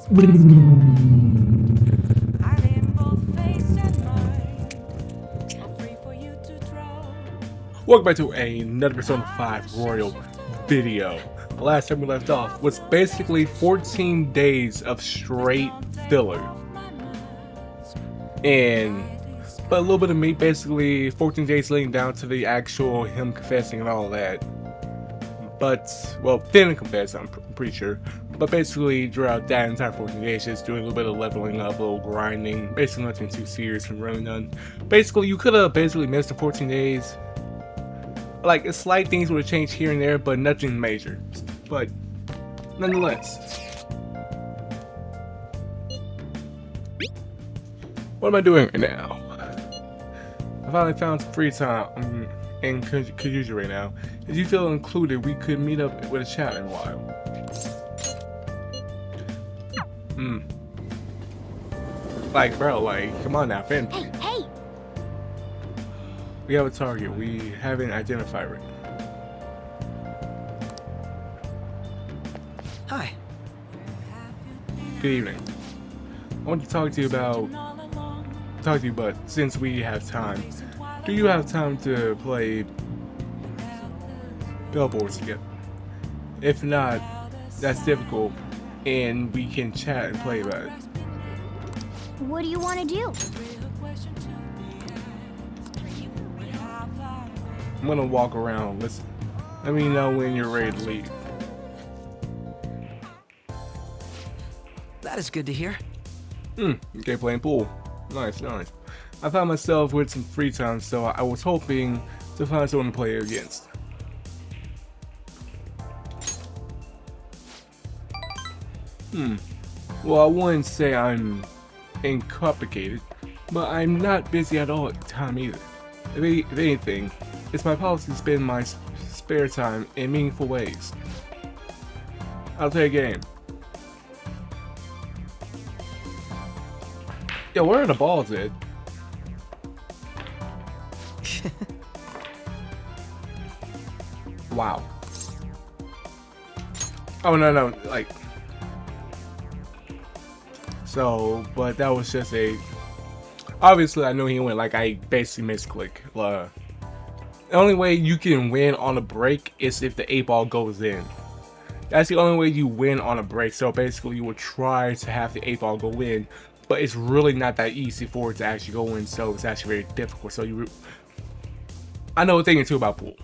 Welcome back to another Persona 5 Royal video. The last time we left off was basically 14 days of straight filler. But a little bit of me, basically 14 days leading down to the actual him confessing and all that. But, well, didn't confess, I'm pretty sure. But basically, throughout that entire 14 days, just doing a little bit of leveling up, a little grinding. Basically nothing too serious from really none. Basically, you could have basically missed the 14 days. Like, slight things would have changed here and there, but nothing major. But, nonetheless. What am I doing right now? I finally found some free time in Kajuja right now. If you feel included, we could meet up with a chat in a while. Like, bro, like, come on now, fam. Hey! We have a target. We haven't identified it. Hi. Good evening. I want to talk to you but since we have time, do you have time to play billboards together? If not, that's difficult, and we can chat and play about it. What do you want to do? I'm gonna walk around. Let me know when you're ready to leave. That is good to hear. Okay, playing pool. Nice. I found myself with some free time, so I was hoping to find someone to play against. Well, I wouldn't say I'm incomplicated, but I'm not busy at all at the time either. If anything, it's my policy to spend my spare time in meaningful ways. I'll play a game. Yo, where are the balls at? Wow. Oh, no, like... So, but that was just a... Obviously, I knew he went, like, I basically misclick. The only way you can win on a break is if the 8-ball goes in. That's the only way you win on a break. So basically, you will try to have the 8-ball go in, but it's really not that easy for it to actually go in. So it's actually very difficult. So I know a thing or two about pool.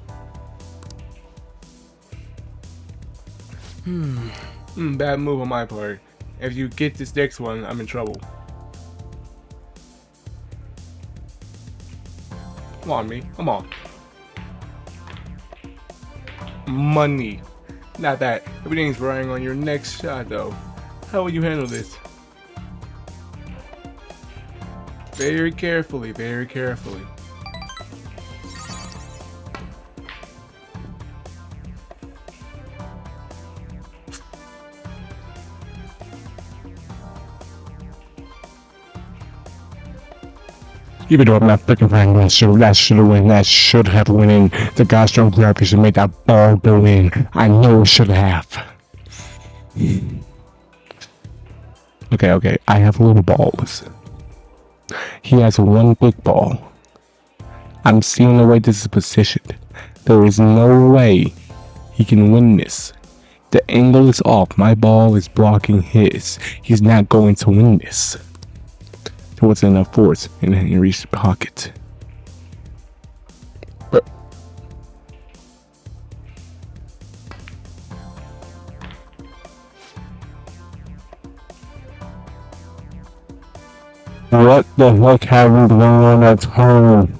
Bad move on my part. If you get this next one, I'm in trouble. Come on, me. Come on. Money. Not that. Everything's riding on your next shot, though. How will you handle this? Very carefully, very carefully. Even though I'm not freaking Franklin, so that should have win. That should have win in. The guys don't grab you and make that ball go in. I know it should have. Okay. I have little balls. He has one big ball. I'm seeing the way this is positioned. There is no way he can win this. The angle is off. My ball is blocking his. He's not going to win this. There wasn't enough force, and then he reached the pocket. What the heck happened on that turn?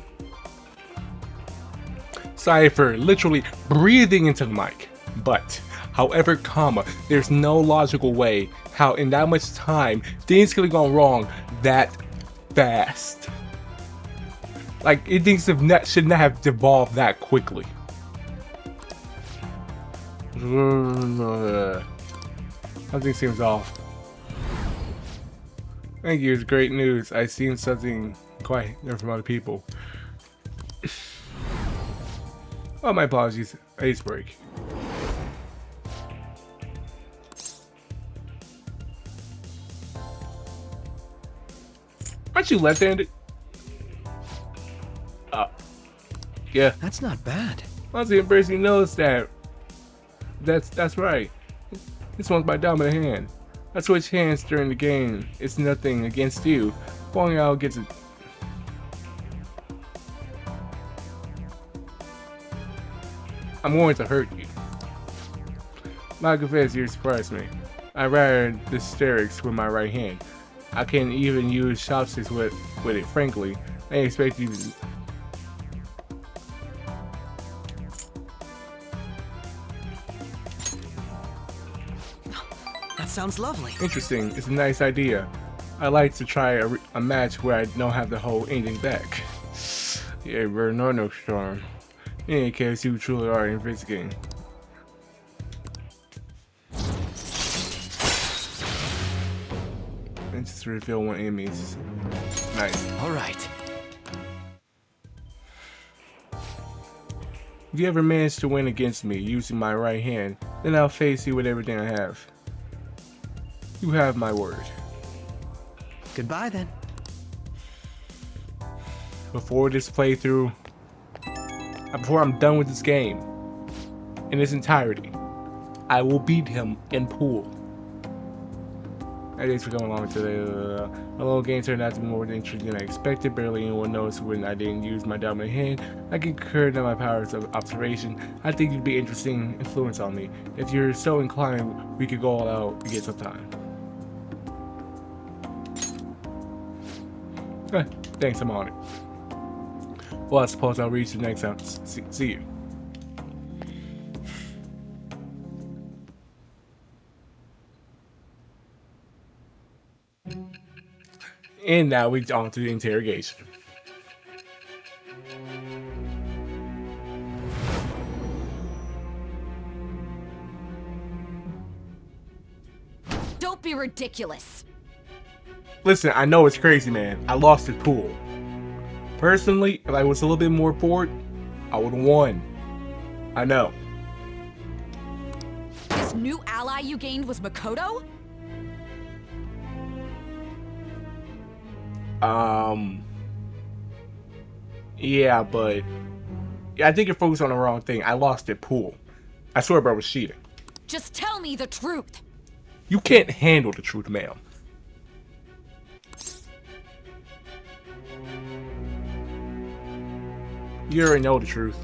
Cypher literally breathing into the mic. But, however, there's no logical way how in that much time things could have gone wrong that fast. Like, things should not have devolved that quickly. Something seems off. Thank you, it's great news. I've seen something quite different from other people. Oh, my apologies. Ice break. Aren't you left-handed? Yeah. That's not bad. Honestly, embracing knows that. That's right. This one's my dominant hand. I switch hands during the game. It's nothing against you. Falling out gets it. I'm going to hurt you. I confess, you surprised me. I rather the hysterics with my right hand. I can't even use chopsticks with it, frankly. I didn't expect you to. That sounds lovely. Interesting. It's a nice idea. I like to try a match where I don't have to hold anything back. Yeah, no storm. In any case, you truly are investigating. And just reveal one enemies. Nice. All right. If you ever manage to win against me using my right hand, then I'll face you with everything I have. You have my word. Goodbye then. Before this playthrough, before I'm done with this game in its entirety, I will beat him in pool. Hey, thanks for coming along today. My little game turned out to be more interesting than I expected. Barely anyone knows when I didn't use my dominant hand. I concurred in my powers of observation. I think you'd be interesting influence on me. If you're so inclined, we could go all out and get some time. Thanks, I'm on it. Well, I suppose I'll reach you next time. See you. And now we're on to the interrogation. Don't be ridiculous. Listen, I know it's crazy, man. I lost at pool. Personally, if I was a little bit more bored, I would have won. I know. This new ally you gained was Makoto? Yeah, but I think you're focused on the wrong thing. I lost at pool. I swear bro was cheating. Just tell me the truth. You can't handle the truth, ma'am. You already know the truth.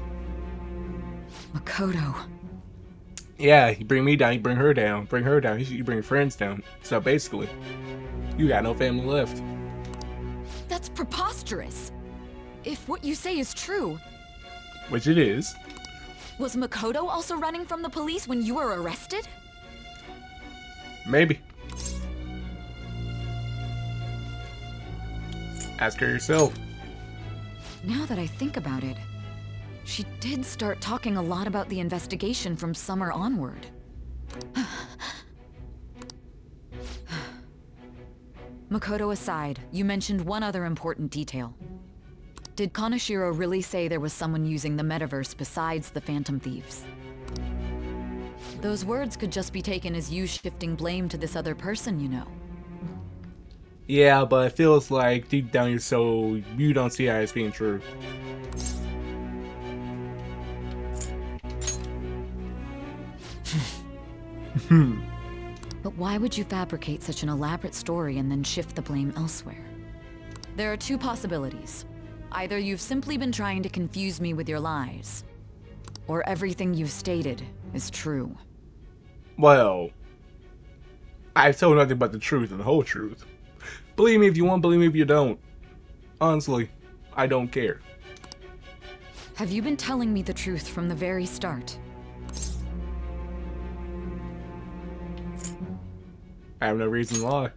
Makoto. Yeah, you bring me down, you bring her down. Bring her down, you bring friends down. So basically, you got no family left. That's preposterous. If what you say is true, Which it is. was Makoto also running from the police when you were arrested? Maybe. Ask her yourself. Now that I think about it, she did start talking a lot about the investigation from summer onward. Makoto aside, you mentioned one other important detail. Did Kaneshiro really say there was someone using the metaverse besides the Phantom Thieves? Those words could just be taken as you shifting blame to this other person, you know. Yeah, but it feels like deep down your soul, you don't see that as being true. But why would you fabricate such an elaborate story and then shift the blame elsewhere? There are two possibilities. Either you've simply been trying to confuse me with your lies, or everything you've stated is true. Well, I've told nothing but the truth and the whole truth. Believe me if you want, believe me if you don't. Honestly, I don't care. Have you been telling me the truth from the very start? I have no reason to lie.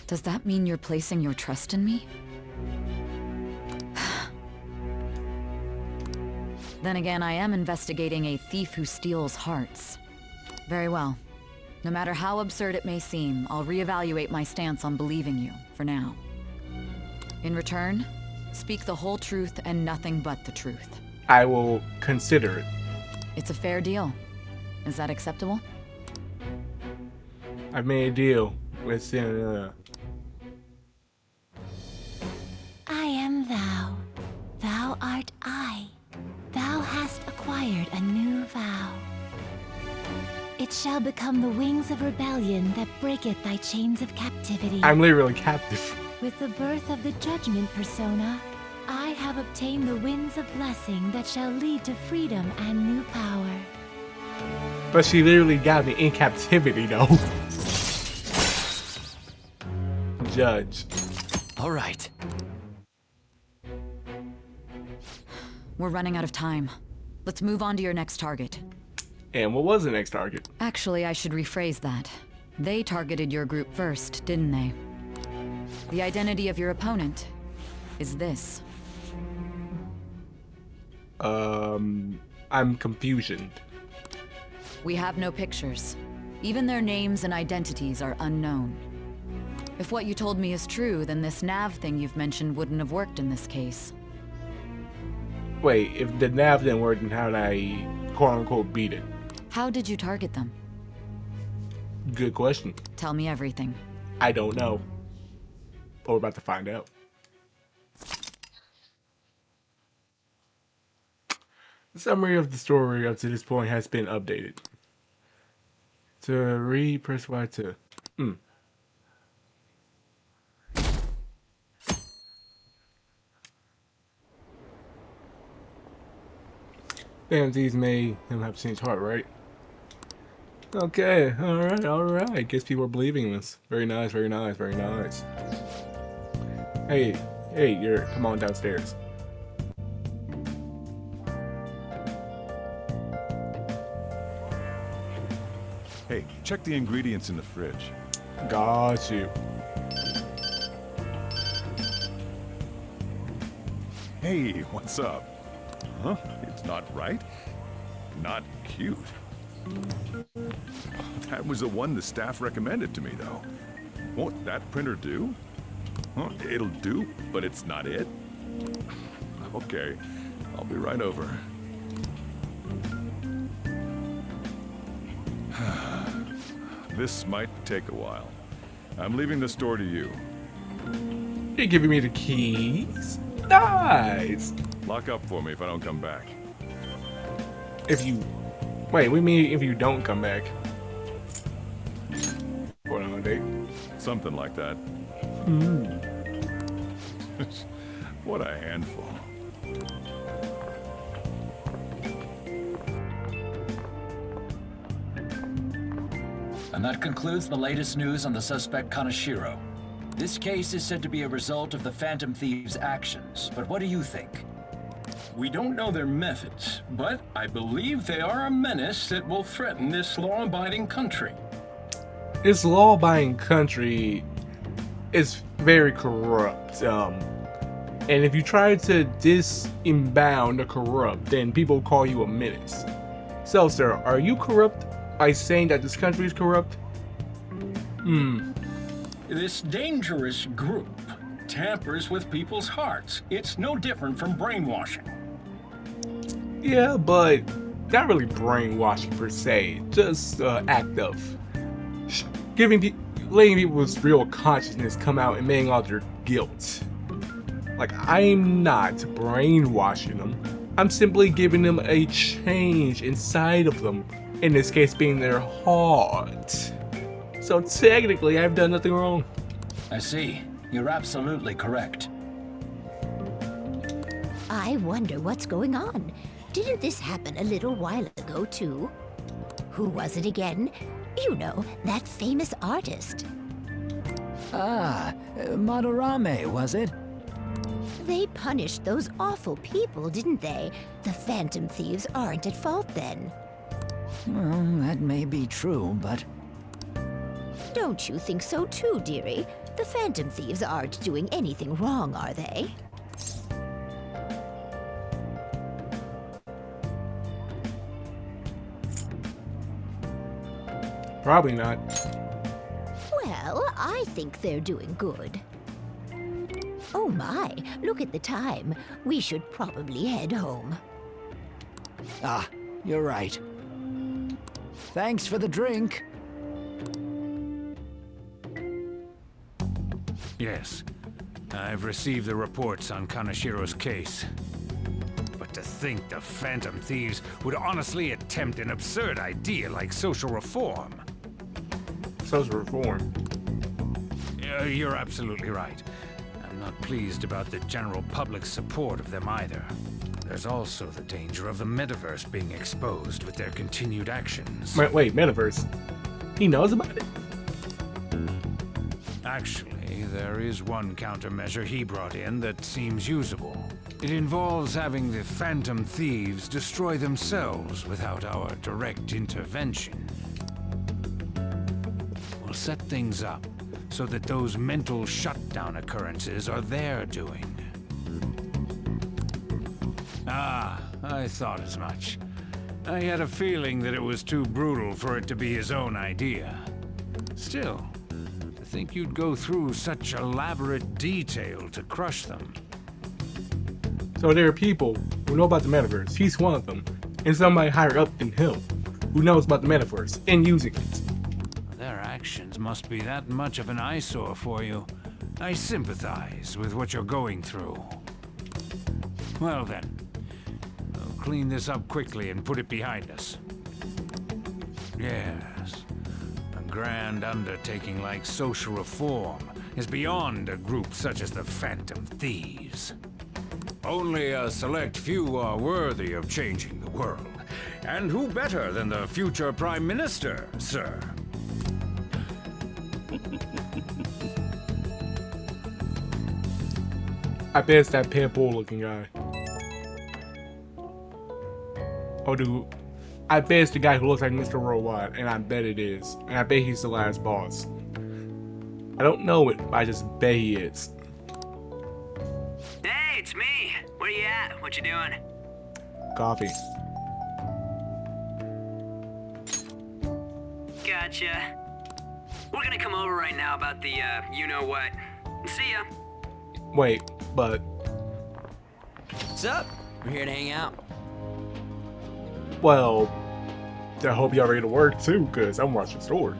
Does that mean you're placing your trust in me? Then again, I am investigating a thief who steals hearts. Very well. No matter how absurd it may seem, I'll reevaluate my stance on believing you, for now. In return, speak the whole truth and nothing but the truth. I will consider it. It's a fair deal. Is that acceptable? I've made a deal with shall become the wings of rebellion that breaketh thy chains of captivity. I'm literally captive. With the birth of the Judgment Persona, I have obtained the winds of blessing that shall lead to freedom and new power. But she literally got me in captivity, though. Judge. All right. We're running out of time. Let's move on to your next target. And what was the next target? Actually, I should rephrase that. They targeted your group first, didn't they? The identity of your opponent is this. I'm confusioned. We have no pictures. Even their names and identities are unknown. If what you told me is true, then this nav thing you've mentioned wouldn't have worked in this case. Wait, if the nav didn't work, then how did I quote-unquote beat it? How did you target them? Good question. Tell me everything. I don't know. But we're about to find out. The summary of the story up to this point has been updated. To read, press Y to... Damn, these made him have changed heart, right? Okay, alright. Guess people are believing this. Very nice, very nice, very nice. Hey, come on downstairs. Hey, check the ingredients in the fridge. Got you. Hey, what's up? Huh? It's not right? Not cute. That was the one the staff recommended to me, though. Won't that printer do? Huh, it'll do, but it's not it? Okay, I'll be right over. This might take a while. I'm leaving the store to you. You're giving me the keys? Nice! Lock up for me if I don't come back. If you... Wait, we mean if you don't come back. Going on a date? Something like that. What a handful. And that concludes the latest news on the suspect Kaneshiro. This case is said to be a result of the Phantom Thieves' actions, but what do you think? We don't know their methods, but I believe they are a menace that will threaten this law-abiding country. This law-abiding country is very corrupt. And if you try to disembowel the corrupt, then people call you a menace. So, sir, are you corrupt by saying that this country is corrupt? This dangerous group tampers with people's hearts. It's no different from brainwashing. Yeah, but not really brainwashing per se. Just act of letting people's real consciousness come out and admitting all their guilt. Like, I'm not brainwashing them. I'm simply giving them a change inside of them. In this case, being their heart. So technically, I've done nothing wrong. I see. You're absolutely correct. I wonder what's going on. Didn't this happen a little while ago, too? Who was it again? You know, that famous artist. Ah, Madarame, was it? They punished those awful people, didn't they? The Phantom Thieves aren't at fault then. Well, that may be true, but... Don't you think so too, dearie? The Phantom Thieves aren't doing anything wrong, are they? Probably not. Well, I think they're doing good. Oh my, look at the time. We should probably head home. Ah, you're right. Thanks for the drink. Yes, I've received the reports on Kaneshiro's case. But to think the Phantom Thieves would honestly attempt an absurd idea like social reform. Social reform. You're absolutely right. I'm not pleased about the general public's support of them either. There's also the danger of the metaverse being exposed with their continued actions. Wait, metaverse. He knows about it? Actually, there is one countermeasure he brought in that seems usable. It involves having the Phantom Thieves destroy themselves without our direct intervention. We'll set things up so that those mental shutdown occurrences are their doing. Ah, I thought as much. I had a feeling that it was too brutal for it to be his own idea. Still, to think you'd go through such elaborate detail to crush them. So there are people who know about the metaverse. He's one of them. And somebody higher up than him who knows about the metaverse and using it. Their actions must be that much of an eyesore for you. I sympathize with what you're going through. Well then, we'll clean this up quickly and put it behind us. Yes, a grand undertaking like social reform is beyond a group such as the Phantom Thieves. Only a select few are worthy of changing the world. And who better than the future Prime Minister, sir? I bet it's that Pitbull looking guy. Oh, dude. I bet it's the guy who looks like Mr. Worldwide, and I bet it is. And I bet he's the last boss. I don't know it, but I just bet he is. Hey, it's me. Where you at? What you doing? Coffee. Gotcha. We're gonna come over right now about the, you-know-what. See ya. Wait, but... What's up? We're here to hang out. Well... I hope y'all ready to work too, because I'm watching Sword.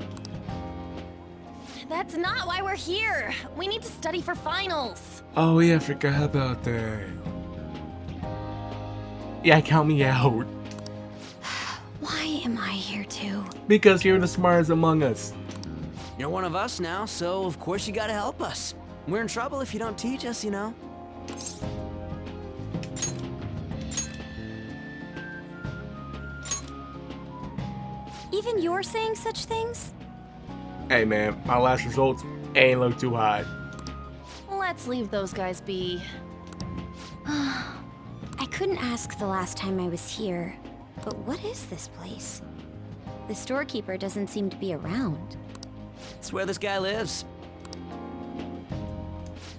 That's not why we're here. We need to study for finals. Oh yeah, I forgot about that. Yeah, count me out. Why am I here too? Because you're the smartest among us. You're one of us now, so of course you gotta help us. We're in trouble if you don't teach us, you know. Even you're saying such things? Hey man, my last results ain't look too high. Let's leave those guys be. I couldn't ask the last time I was here, but what is this place? The storekeeper doesn't seem to be around. It's where this guy lives.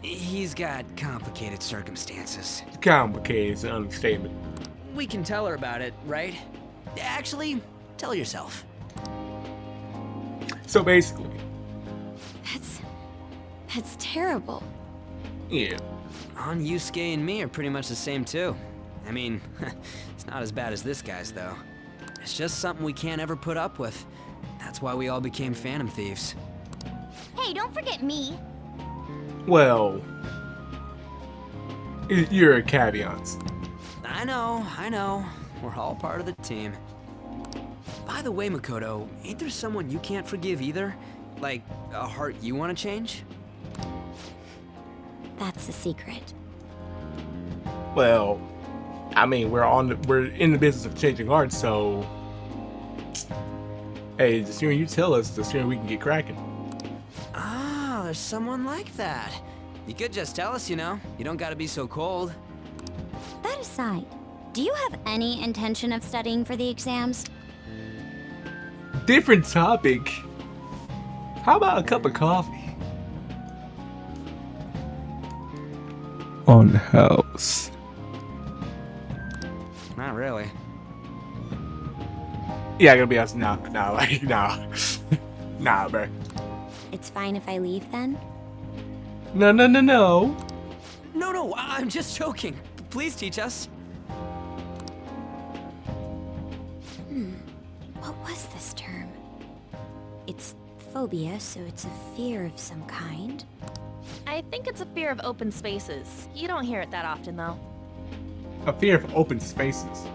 He's got complicated circumstances. Complicated is an understatement. We can tell her about it, right? Actually, tell yourself. So basically... That's terrible. Yeah. On Yusuke and me are pretty much the same too. I mean, it's not as bad as this guy's though. It's just something we can't ever put up with. That's why we all became Phantom Thieves. Hey, don't forget me. Well... You're a caveat. I know. We're all part of the team. By the way, Makoto, ain't there someone you can't forgive either? Like, a heart you want to change? That's a secret. Well... I mean, we're in the business of changing hearts, so... Hey, the sooner you tell us, the sooner we can get cracking. Ah, there's someone like that. You could just tell us, you know. You don't gotta be so cold. That aside, do you have any intention of studying for the exams? Different topic. How about a cup of coffee? On house. Not really. Yeah, I'm gonna be honest. Nah, bro. It's fine if I leave then? No. No, I'm just joking. Please teach us. What was this term? It's phobia, so it's a fear of some kind. I think it's a fear of open spaces. You don't hear it that often, though. a fear of open spaces.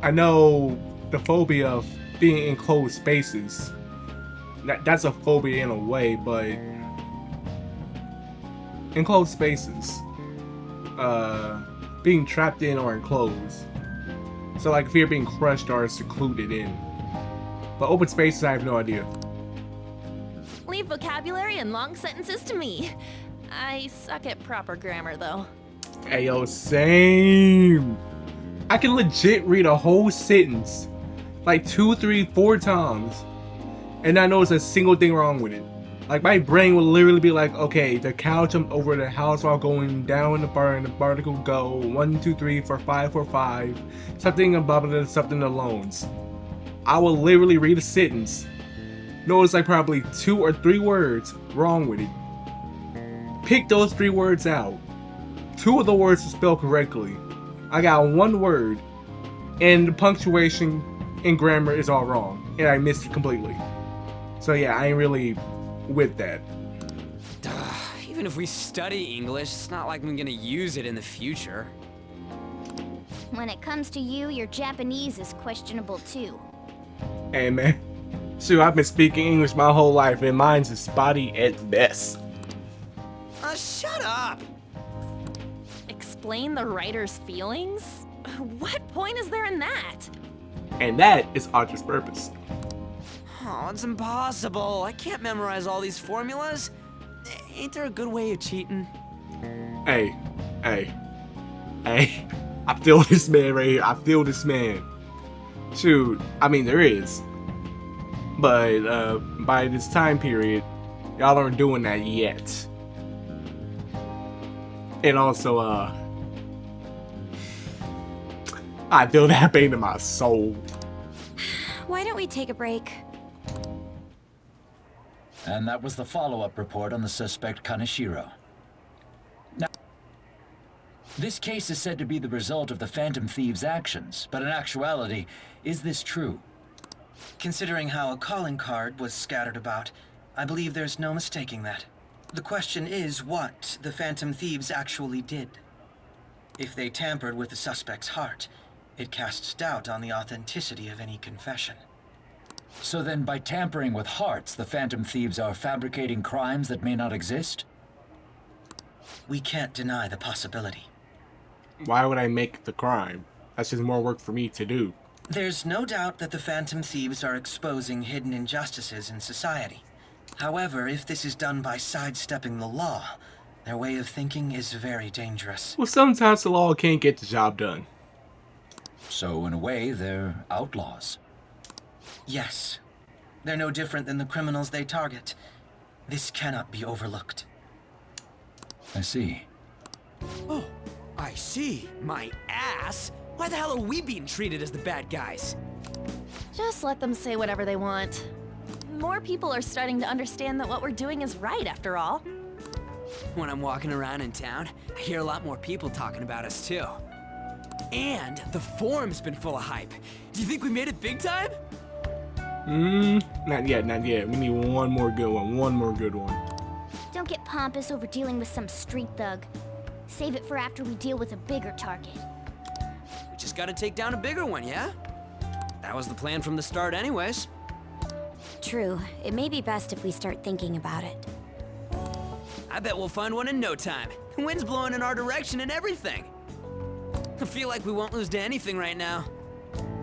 I know the phobia of being in closed spaces. That's a phobia in a way, but enclosed spaces, being trapped in or enclosed. So like fear of being crushed or secluded in. But open spaces, I have no idea. Leave vocabulary and long sentences to me. I suck at proper grammar, though. Ayo, same. I can legit read a whole sentence like 2, 3, 4 times and not notice a single thing wrong with it. Like my brain will literally be like, okay, the cow jumped over the house while going down the barn, the barnacle go 1, 2, 3, 4, 5, 4, 5, something above it, something alone. I will literally read a sentence, notice like probably 2 or 3 words wrong with it. Pick those 3 words out. 2 of the words are spelled correctly. I got 1 word, and the punctuation and grammar is all wrong, and I missed it completely. So yeah, I ain't really with that. Even if we study English, it's not like I'm gonna use it in the future. When it comes to you, your Japanese is questionable too. Hey man, shoot, I've been speaking English my whole life, and mine's is spotty at best. Shut up! Explain the writer's feelings? What point is there in that? And that is Archer's purpose. Oh, it's impossible. I can't memorize all these formulas. Ain't there a good way of cheating? Hey. I feel this man right here. I feel this man. Shoot, I mean there is. But by this time period, y'all aren't doing that yet. And also, I feel that pain in my soul. Why don't we take a break? And that was the follow-up report on the suspect Kaneshiro. Now, this case is said to be the result of the Phantom Thieves' actions, but in actuality, is this true? Considering how a calling card was scattered about, I believe there's no mistaking that. The question is what the Phantom Thieves actually did. If they tampered with the suspect's heart, it casts doubt on the authenticity of any confession. So then, by tampering with hearts, the Phantom Thieves are fabricating crimes that may not exist? We can't deny the possibility. Why would I make the crime? That's just more work for me to do. There's no doubt that the Phantom Thieves are exposing hidden injustices in society. However, if this is done by sidestepping the law, their way of thinking is very dangerous. Well, sometimes the law can't get the job done. So, in a way, they're outlaws. Yes. They're no different than the criminals they target. This cannot be overlooked. I see. Oh, I see. My ass? Why the hell are we being treated as the bad guys? Just let them say whatever they want. More people are starting to understand that what we're doing is right, after all. When I'm walking around in town, I hear a lot more people talking about us, too. And the forum's been full of hype. Do you think we made it big time? Not yet. We need one more good one. Don't get pompous over dealing with some street thug. Save it for after we deal with a bigger target. We just gotta take down a bigger one, yeah? That was the plan from the start anyways. True. It may be best if we start thinking about it. I bet we'll find one in no time. The wind's blowing in our direction and everything. I feel like we won't lose to anything right now.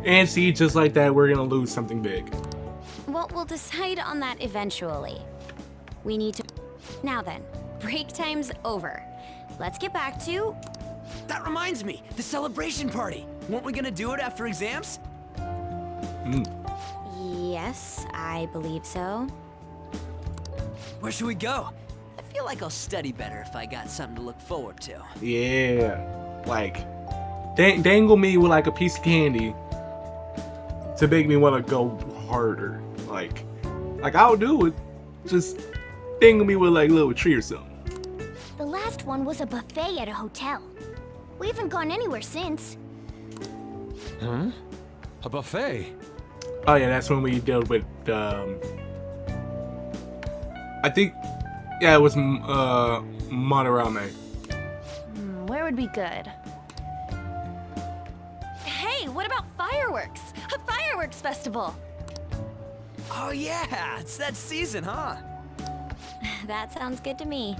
And see, just like that, we're gonna lose something big. Well, we'll decide on that eventually. We need to... Now then, break time's over. Let's get back to... That reminds me, the celebration party. Weren't we gonna do it after exams? Yes, I believe so. Where should we go? I feel like I'll study better if I got something to look forward to. Yeah, like, dangle me with like a piece of candy to make me want to go harder. Like I'll do it. Just dangle me with like a little treat or something. The last one was a buffet at a hotel. We haven't gone anywhere since. Huh? A buffet? Oh yeah, that's when we dealt with, I think, yeah, it was, Madarame. Where would be good? fireworks! A fireworks festival! Oh yeah, it's that season, huh? That sounds good to me.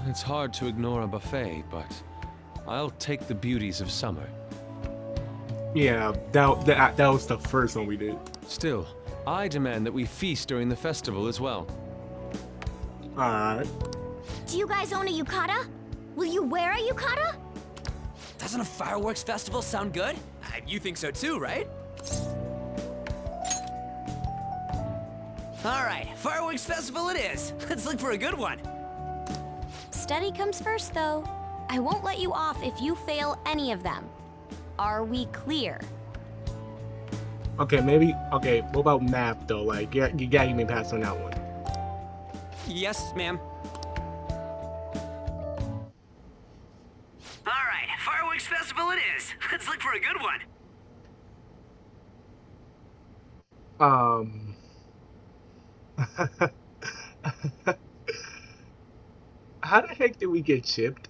It's hard to ignore a buffet, but I'll take the beauties of summer. Yeah, that was the first one we did. Still, I demand that we feast during the festival as well. Alright. Do you guys own a yukata? Will you wear a yukata? Doesn't a fireworks festival sound good? You think so too, right? All right, fireworks festival it is. Let's look for a good one. Study comes first, though. I won't let you off if you fail any of them. Are we clear? Okay, maybe. Okay, what about math though? Like, you gotta give me a pass on that one. Yes, ma'am. All right, fireworks festival it is. Let's look for a good one. How the heck did we get chipped?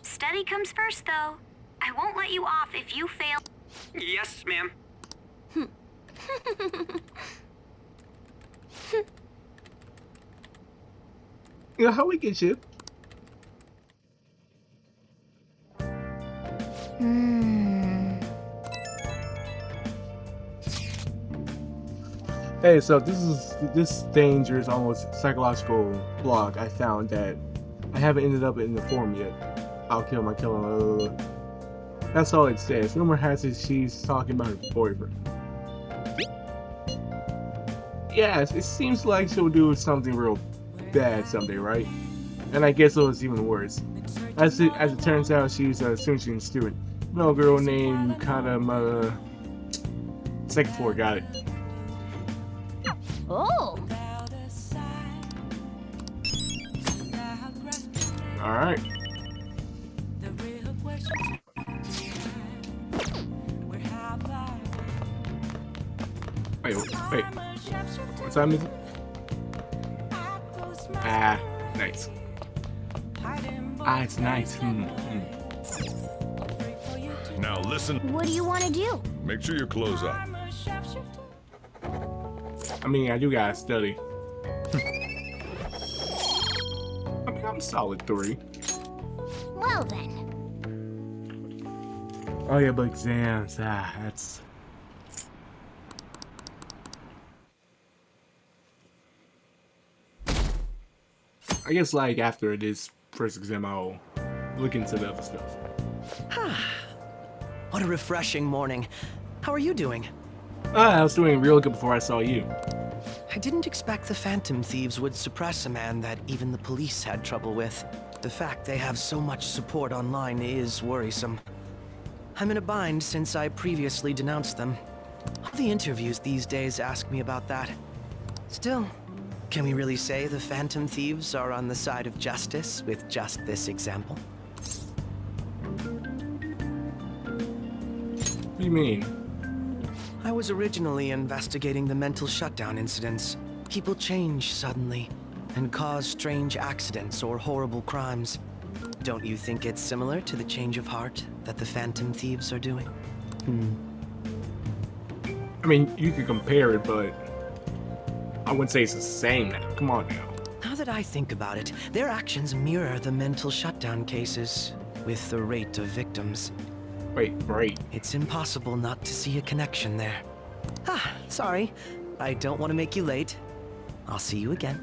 Study comes first, though. I won't let you off if you fail. Yes, ma'am. You know how we get chipped? Hey, so this dangerous, almost psychological blog I found that I haven't ended up in the forum yet. I'll kill my killer. That's all it says. Rumor has it she's talking about her boyfriend. Yes, it seems like she'll do something real bad someday, right? And I guess it was even worse. As it turns out, she's a Sunshin student. No girl named Yukata. Second floor, got it. Oh! Alright. Wait. What time is it? Ah, nice. Ah, it's nice. Now listen. What do you want to do? Make sure your clothes up. I mean, I do gotta study. I mean, I'm solid 3. Well then. Oh yeah, but exams. That's. I guess like after this first exam, I'll look into the other stuff. What a refreshing morning. How are you doing? I was doing real good before I saw you. I didn't expect the Phantom Thieves would suppress a man that even the police had trouble with. The fact they have so much support online is worrisome. I'm in a bind since I previously denounced them. All the interviews these days ask me about that. Still, can we really say the Phantom Thieves are on the side of justice with just this example? What do you mean? I was originally investigating the mental shutdown incidents. People change suddenly and cause strange accidents or horrible crimes. Don't you think it's similar to the change of heart that the Phantom Thieves are doing? I mean, you could compare it, but I wouldn't say it's the same now. Come on now. Now that I think about it, their actions mirror the mental shutdown cases, with the rate of victims. Wait, rate? It's impossible not to see a connection there. Sorry. I don't want to make you late. I'll see you again.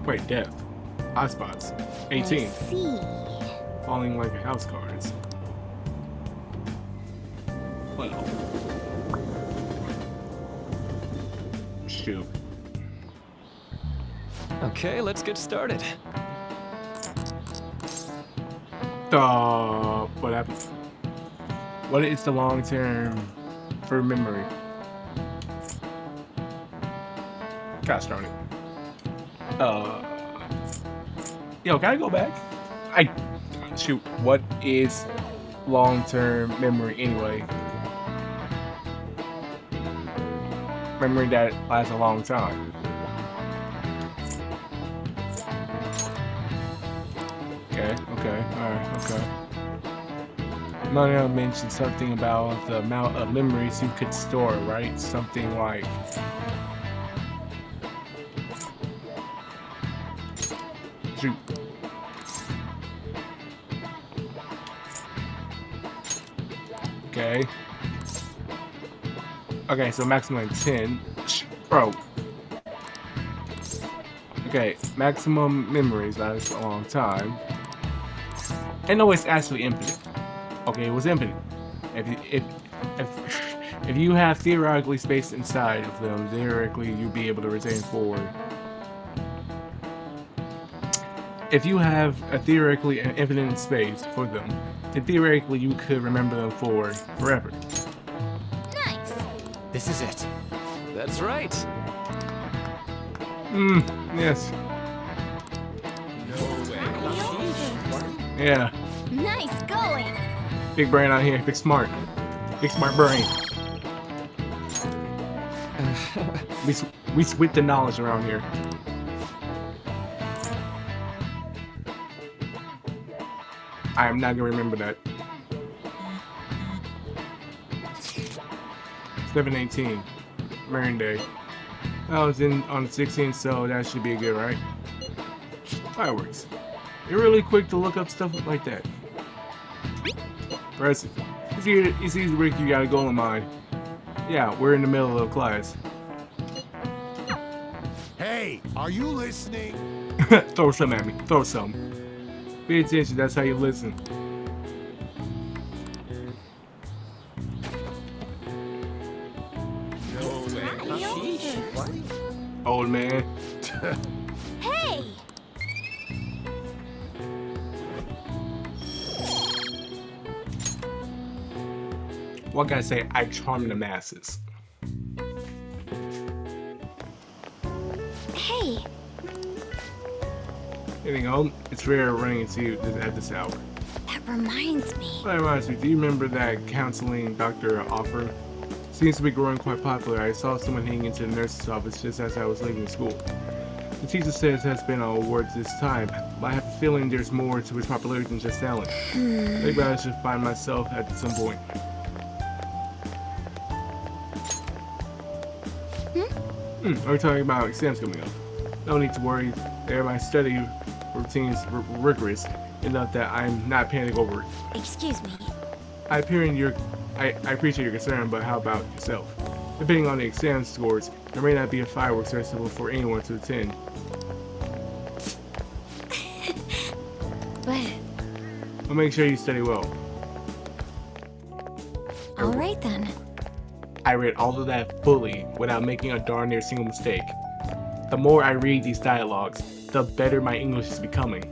Wait, death. Hotspots. 18. I see. Falling like a house cards. Well. Shoot. Okay, let's get started. What happened? What is the long term for memory? Gosh darn it. Yo, can I go back? Shoot, what is long-term memory anyway? memory that lasts a long time. Okay, alright, okay. Mario mentioned something about the amount of memories you could store, right? Something like... Shoot. Okay. Okay, so maximum 10. Bro. Okay, maximum memories lasts a long time. And no, it's actually infinite. Okay, it was infinite. If you have theoretically space inside of them, theoretically you'd be able to retain forward. If you have a theoretically an infinite space for them, then theoretically you could remember them for forever. Nice. This is it. That's right. Yes. Yeah. Nice going. Big brain out here, big smart brain. We split the knowledge around here. I am not gonna remember that. 7/18, Marion Day. I was in on the 16th, so that should be good, right? Fireworks. You're really quick to look up stuff like that. Impressive. It's easy, Rick. You got a goal in mind. Yeah, we're in the middle of class. Hey, are you listening? Throw some at me. Throw some. Pay attention. That's how you listen. Old man. Hey! What can I say? I charm the masses. Hey! Getting home, it's rare running into you at this hour. That reminds me. That reminds me, do you remember that counseling Dr. Offer? Seems to be growing quite popular. I saw someone hanging into the nurse's office just as I was leaving school. The teacher says it has been on awards this time, but I have a feeling there's more to his popularity than just talent. Maybe I should find myself at some point. Are we talking about exams coming up? No need to worry. My study routine is rigorous enough that I'm not panicking over it. Excuse me. I appreciate your concern, but how about yourself? Depending on the exam scores, there may not be a fireworks festival for anyone to attend. But... I'll make sure you study well. Alright then. I read all of that fully without making a darn near single mistake. The more I read these dialogues, the better my English is becoming.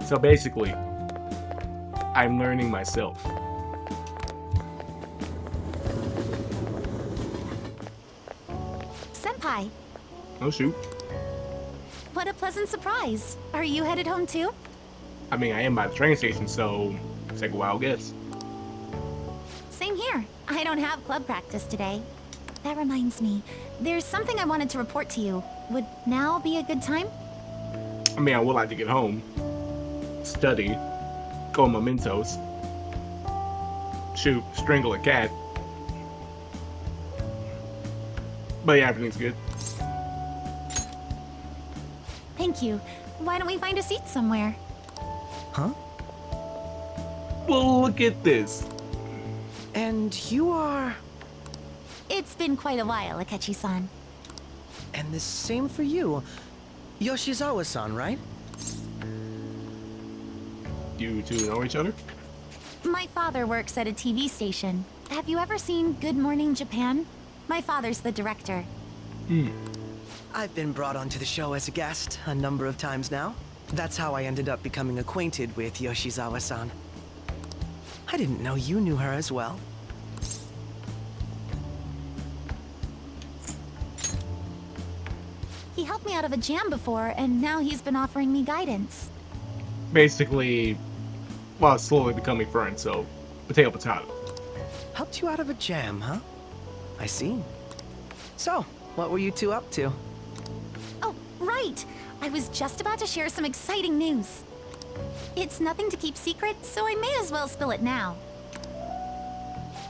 So basically, I'm learning myself. Senpai, Oh shoot. what a pleasant surprise. Are you headed home too? I mean, I am by the train station, so take a wild guess. Same here. I don't have club practice today. That reminds me, there's something I wanted to report to you. Would now be a good time? I mean, I would like to get home, study, go on mementos, shoot, strangle a cat. But yeah, everything's good. Thank you. Why don't we find a seat somewhere? Huh? Well, look at this. And you are... It's been quite a while, Akechi-san. And the same for you. Yoshizawa-san, right? You two know each other? My father works at a TV station. Have you ever seen Good Morning Japan? My father's the director. I've been brought onto the show as a guest a number of times now. That's how I ended up becoming acquainted with Yoshizawa-san. I didn't know you knew her as well. He helped me out of a jam before, and now he's been offering me guidance. Basically, well, slowly becoming friends, so potato potato. Helped you out of a jam, huh? I see. So, what were you two up to? Oh, right! I was just about to share some exciting news. It's nothing to keep secret, so I may as well spill it now.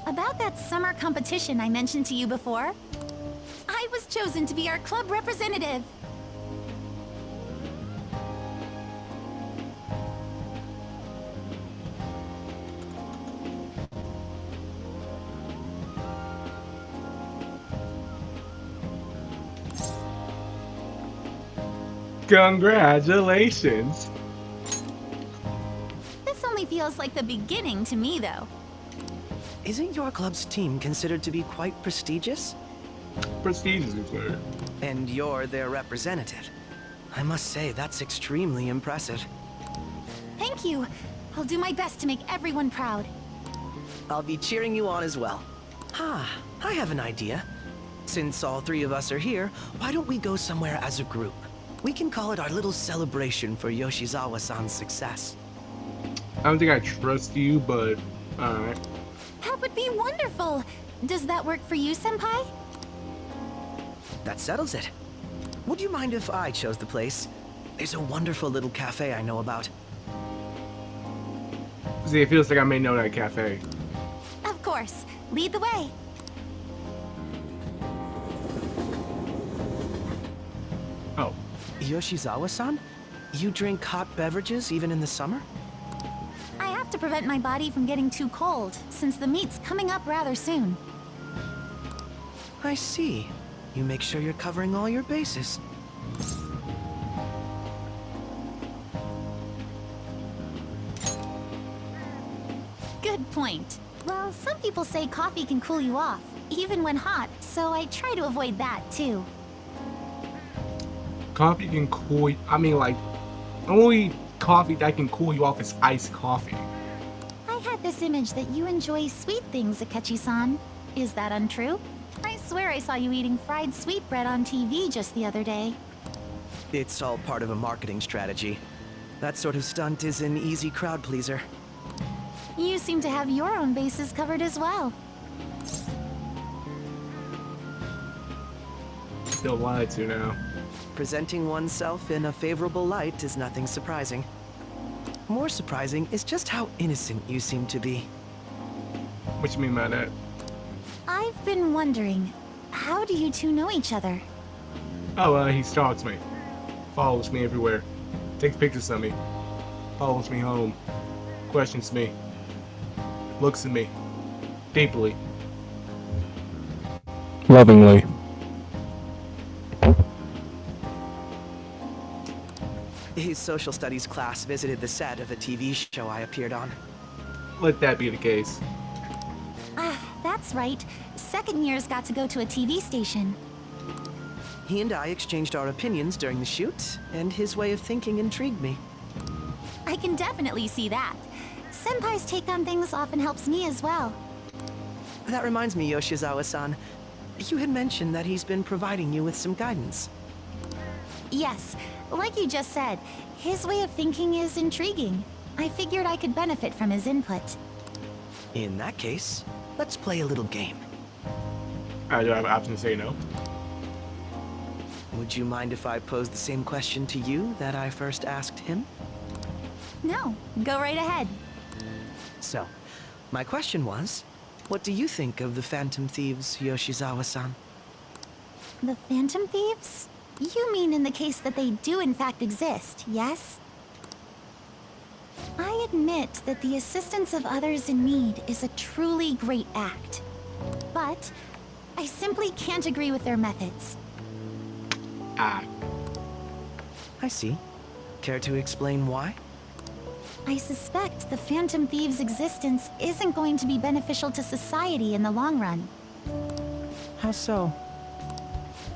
About that summer competition I mentioned to you before, I was chosen to be our club representative. Congratulations! This only feels like the beginning to me, though. Isn't your club's team considered to be quite prestigious? Prestigious, sir. And you're their representative. I must say, that's extremely impressive. Thank you. I'll do my best to make everyone proud. I'll be cheering you on as well. Ah, I have an idea. Since all three of us are here, why don't we go somewhere as a group? We can call it our little celebration for Yoshizawa-san's success. I don't think I trust you, but alright. That would be wonderful. Does that work for you, Senpai? That settles it. Would you mind if I chose the place? There's a wonderful little cafe I know about. See, it feels like I may know that cafe. Of course. Lead the way. Oh. Yoshizawa-san? You drink hot beverages even in the summer? I have to prevent my body from getting too cold, since the meet's coming up rather soon. I see. You make sure you're covering all your bases. Good point. Well, some people say coffee can cool you off, even when hot, so I try to avoid that, too. Coffee can cool. I mean, like, only coffee that can cool you off is iced coffee. I had this image that you enjoy sweet things, Akechi-san. Is that untrue? I swear I saw you eating fried sweetbread on TV just the other day. It's all part of a marketing strategy. That sort of stunt is an easy crowd pleaser. You seem to have your own bases covered as well. Still lied to now. Presenting oneself in a favorable light is nothing surprising. More surprising is just how innocent you seem to be. What you mean by that? I've been wondering, how do you two know each other? Oh, he stalks me. Follows me everywhere. Takes pictures of me. Follows me home. Questions me. Looks at me. Deeply. Lovingly. His social studies class visited the set of a TV show I appeared on. Let that be the case. Ah, that's right. Second years got to go to a TV station. He and I exchanged our opinions during the shoot, and his way of thinking intrigued me. I can definitely see that. Senpai's take on things often helps me as well. That reminds me, Yoshizawa-san. You had mentioned that he's been providing you with some guidance. Yes, like you just said, his way of thinking is intriguing. I figured I could benefit from his input. In that case, let's play a little game. I do have an option to say no. Would you mind if I posed the same question to you that I first asked him? No, go right ahead. So, my question was, what do you think of the Phantom Thieves, Yoshizawa-san? The Phantom Thieves? You mean in the case that they do in fact exist, yes? I admit that the assistance of others in need is a truly great act. But I simply can't agree with their methods. Ah. I see. Care to explain why? I suspect the Phantom Thieves' existence isn't going to be beneficial to society in the long run. How so?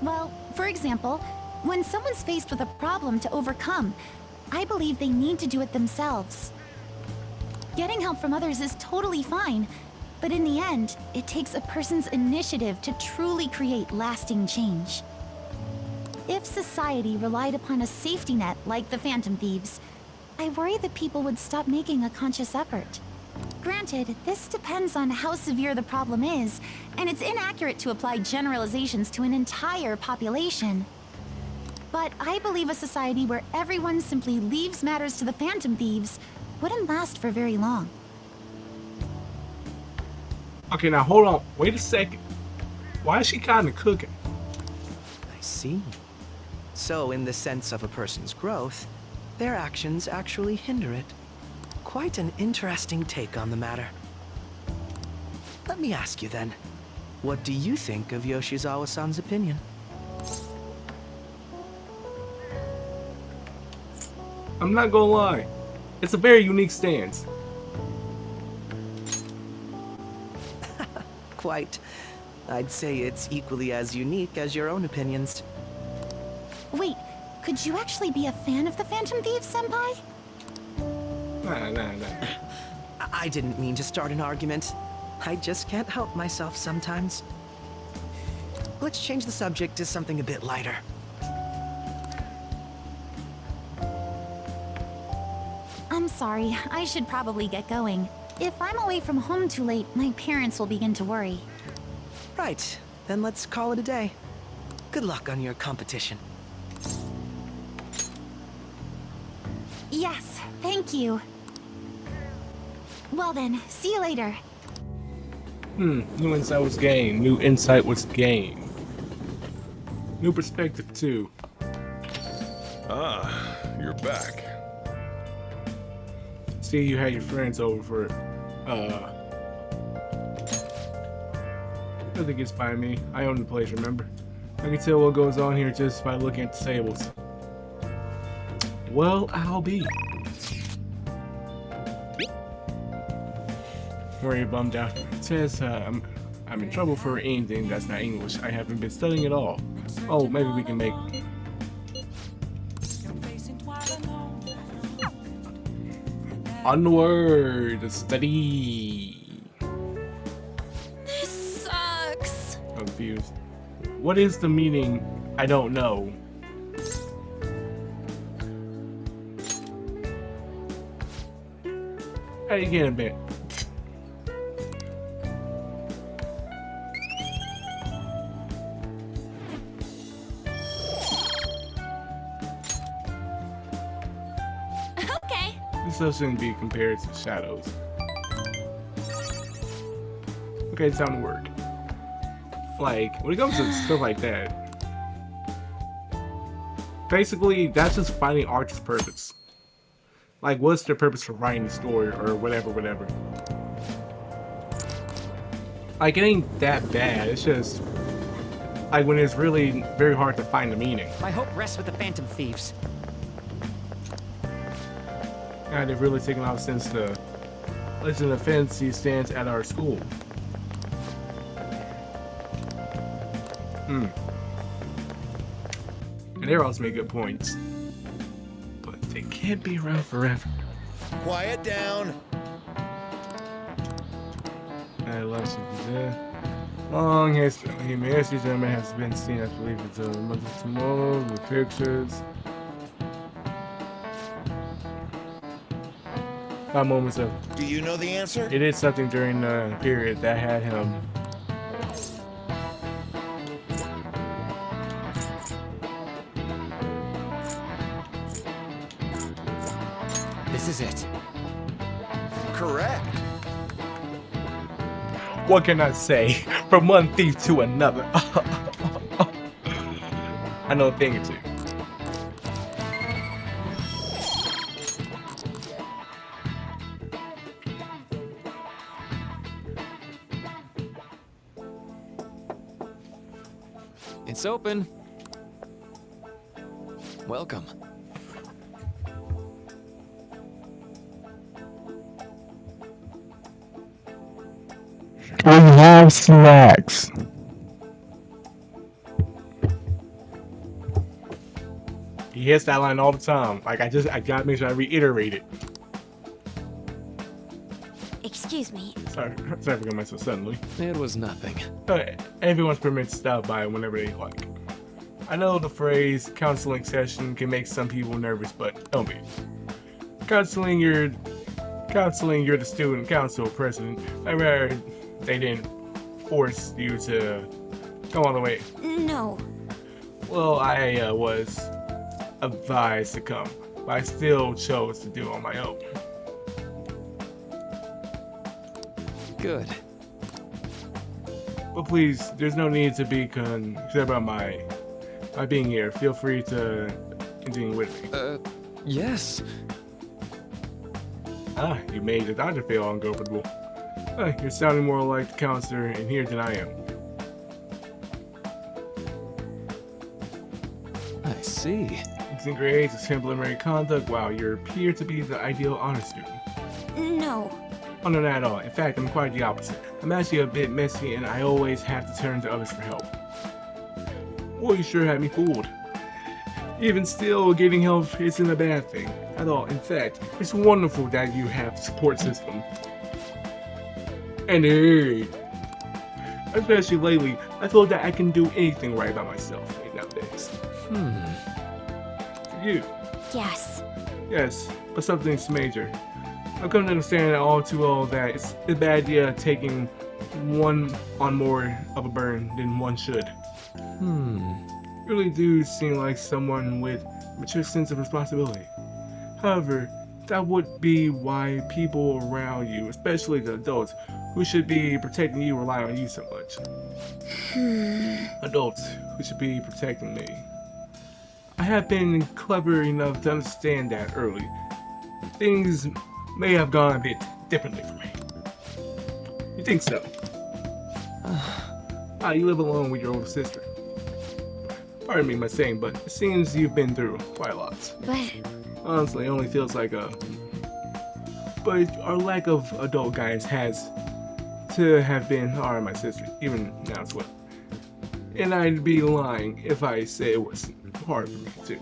Well, for example, when someone's faced with a problem to overcome, I believe they need to do it themselves. Getting help from others is totally fine, but in the end, it takes a person's initiative to truly create lasting change. If society relied upon a safety net like the Phantom Thieves, I worry that people would stop making a conscious effort. Granted, this depends on how severe the problem is, and it's inaccurate to apply generalizations to an entire population. But I believe a society where everyone simply leaves matters to the Phantom Thieves wouldn't last for very long. Okay, now hold on. Wait a second. Why is she kind of cooking? I see. So, in the sense of a person's growth, their actions actually hinder it. Quite an interesting take on the matter. Let me ask you then, what do you think of Yoshizawa-san's opinion? I'm not gonna lie. It's a very unique stance. Quite. I'd say it's equally as unique as your own opinions. Wait, could you actually be a fan of the Phantom Thieves, Senpai? Nah. I didn't mean to start an argument. I just can't help myself sometimes. Let's change the subject to something a bit lighter. I'm sorry, I should probably get going. If I'm away from home too late, my parents will begin to worry. Right, then let's call it a day. Good luck on your competition. Yes, thank you. Well then, see you later. New insight was gained. New insight was gained. New perspective too. Ah, you're back. See, you had your friends over for, nothing gets by me. I own the place, remember? I can tell what goes on here just by looking at the tables. Well, I'll be. Worry bummed out. It says, I'm in trouble for anything that's not English. I haven't been studying at all. Oh, maybe we can make... Onward! Study! This sucks. Confused. What is the meaning? I don't know. How you get a bit? Okay. This stuff shouldn't be compared to shadows. Okay, it's time to work. Like, when it comes to stuff like that, basically, that's just finding artist's purpose. Like, what's their purpose for writing the story, or whatever. Like, it ain't that bad, it's just, like, when it's really very hard to find the meaning. My hope rests with the Phantom Thieves. And they've really taken off since the Legend of Fantasy stands at our school. And they also make good points. But they can't be around forever. Quiet down. Long history. Human history gentleman has been seen, I believe it's a month of tomorrow with pictures. 5 moments of. Do you know the answer? It is something during the period that had him. This is it. Correct. What can I say? From one thief to another. I know a thing or two. It's open. Welcome. We have snacks. He hits that line all the time. Like, I gotta make sure I reiterate it. Excuse me. Sorry for going so suddenly. It was nothing. Everyone's permitted to stop by whenever they like. I know the phrase counseling session can make some people nervous, but don't be. Counseling your Counseling, you're the student council president. I heard they didn't force you to go all the way. No. Well, I was advised to come, but I still chose to do it on my own. Good. But please, there's no need to be concerned about my being here. Feel free to continue with me. Yes. Ah, you made the doctor feel uncomfortable. You're sounding more like the counselor in here than I am. I see. Using grades, exemplary conduct, wow, you appear to be the ideal honor student. No. Oh, no, not at all. In fact, I'm quite the opposite. I'm actually a bit messy and I always have to turn to others for help. Well, you sure had me fooled. Even still, getting help isn't a bad thing at all. In fact, it's wonderful that you have a support system. And hey, especially lately, I feel that I can do anything right by myself nowadays. For you. Yes. Yes, but something's major. I've come to understand all too well that it's a bad idea taking one on more of a burn than one should. You really do seem like someone with a mature sense of responsibility. However, that would be why people around you, especially the adults, who should be protecting you, rely on you so much. Adults who should be protecting me. I have been clever enough to understand that early. Things may have gone a bit differently for me. You think so? You live alone with your older sister. Pardon me my saying, but it seems you've been through quite a lot. But honestly, it only feels like but our lack of adult guidance has to have been hard on my sister, even now as well. And I'd be lying if I say it was hard for me too.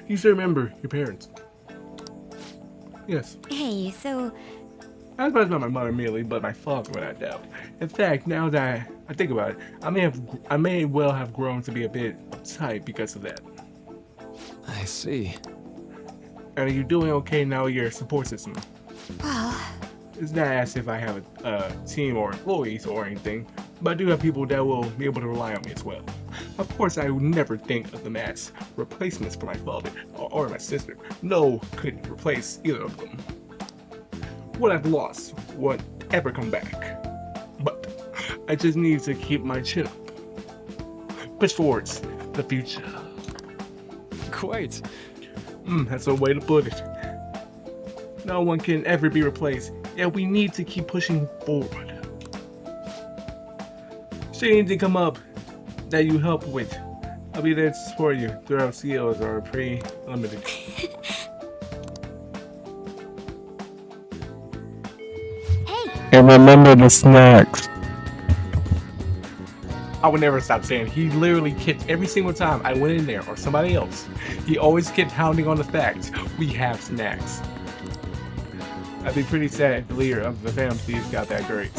You still remember your parents? Yes. hey, so I was not my mother merely, but my father without doubt. In fact, now that I think about it, I may well have grown to be a bit uptight because of that. I see. Are you doing okay now with your support system? well, It's not as if I have a team or employees or anything, but I do have people that will be able to rely on me as well. Of course, I would never think of them as replacements for my father or my sister. No, couldn't replace either of them. What I've lost won't ever come back. But I just need to keep my chin up. Push towards the future. Quite. That's a way to put it. No one can ever be replaced, yet we need to keep pushing forward. Should anything come up that you help with, I'll be there to support you. Throughout skills are pretty limited. And remember the snacks. I would never stop saying he literally kept every single time I went in there or somebody else. He always kept hounding on the fact we have snacks. I'd be pretty sad if the leader of the Phantom Thieves got that great.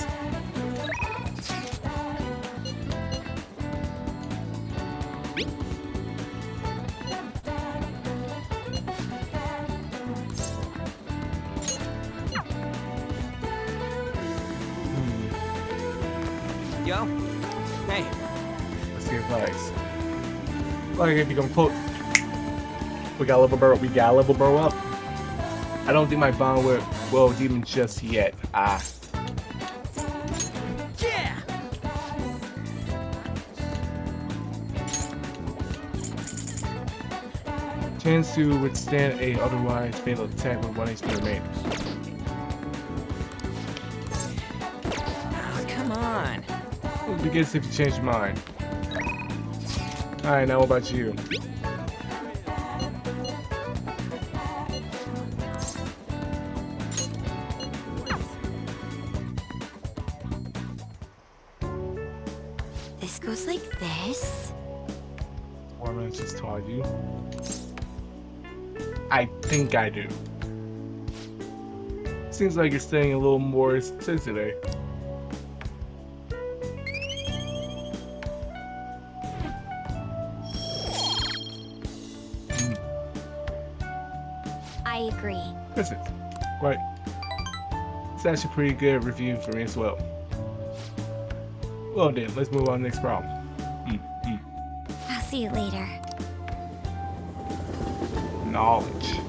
Yo. Hey. Let's see flags. Like if you come close. We got level bro. We got level bro up. I don't think my bond will demon just yet. Yeah. Chance to withstand a otherwise fatal attack with 1 HP remaining. Oh, come on. It'll be good if you change your mind. Alright, now what about you? this goes like this. 4 minutes just taught you. I think I do. Seems like you're staying a little more sensitive. I agree. This is right. It's actually pretty good review for me as well. Well then, let's move on to the next problem. I'll see you later. Knowledge.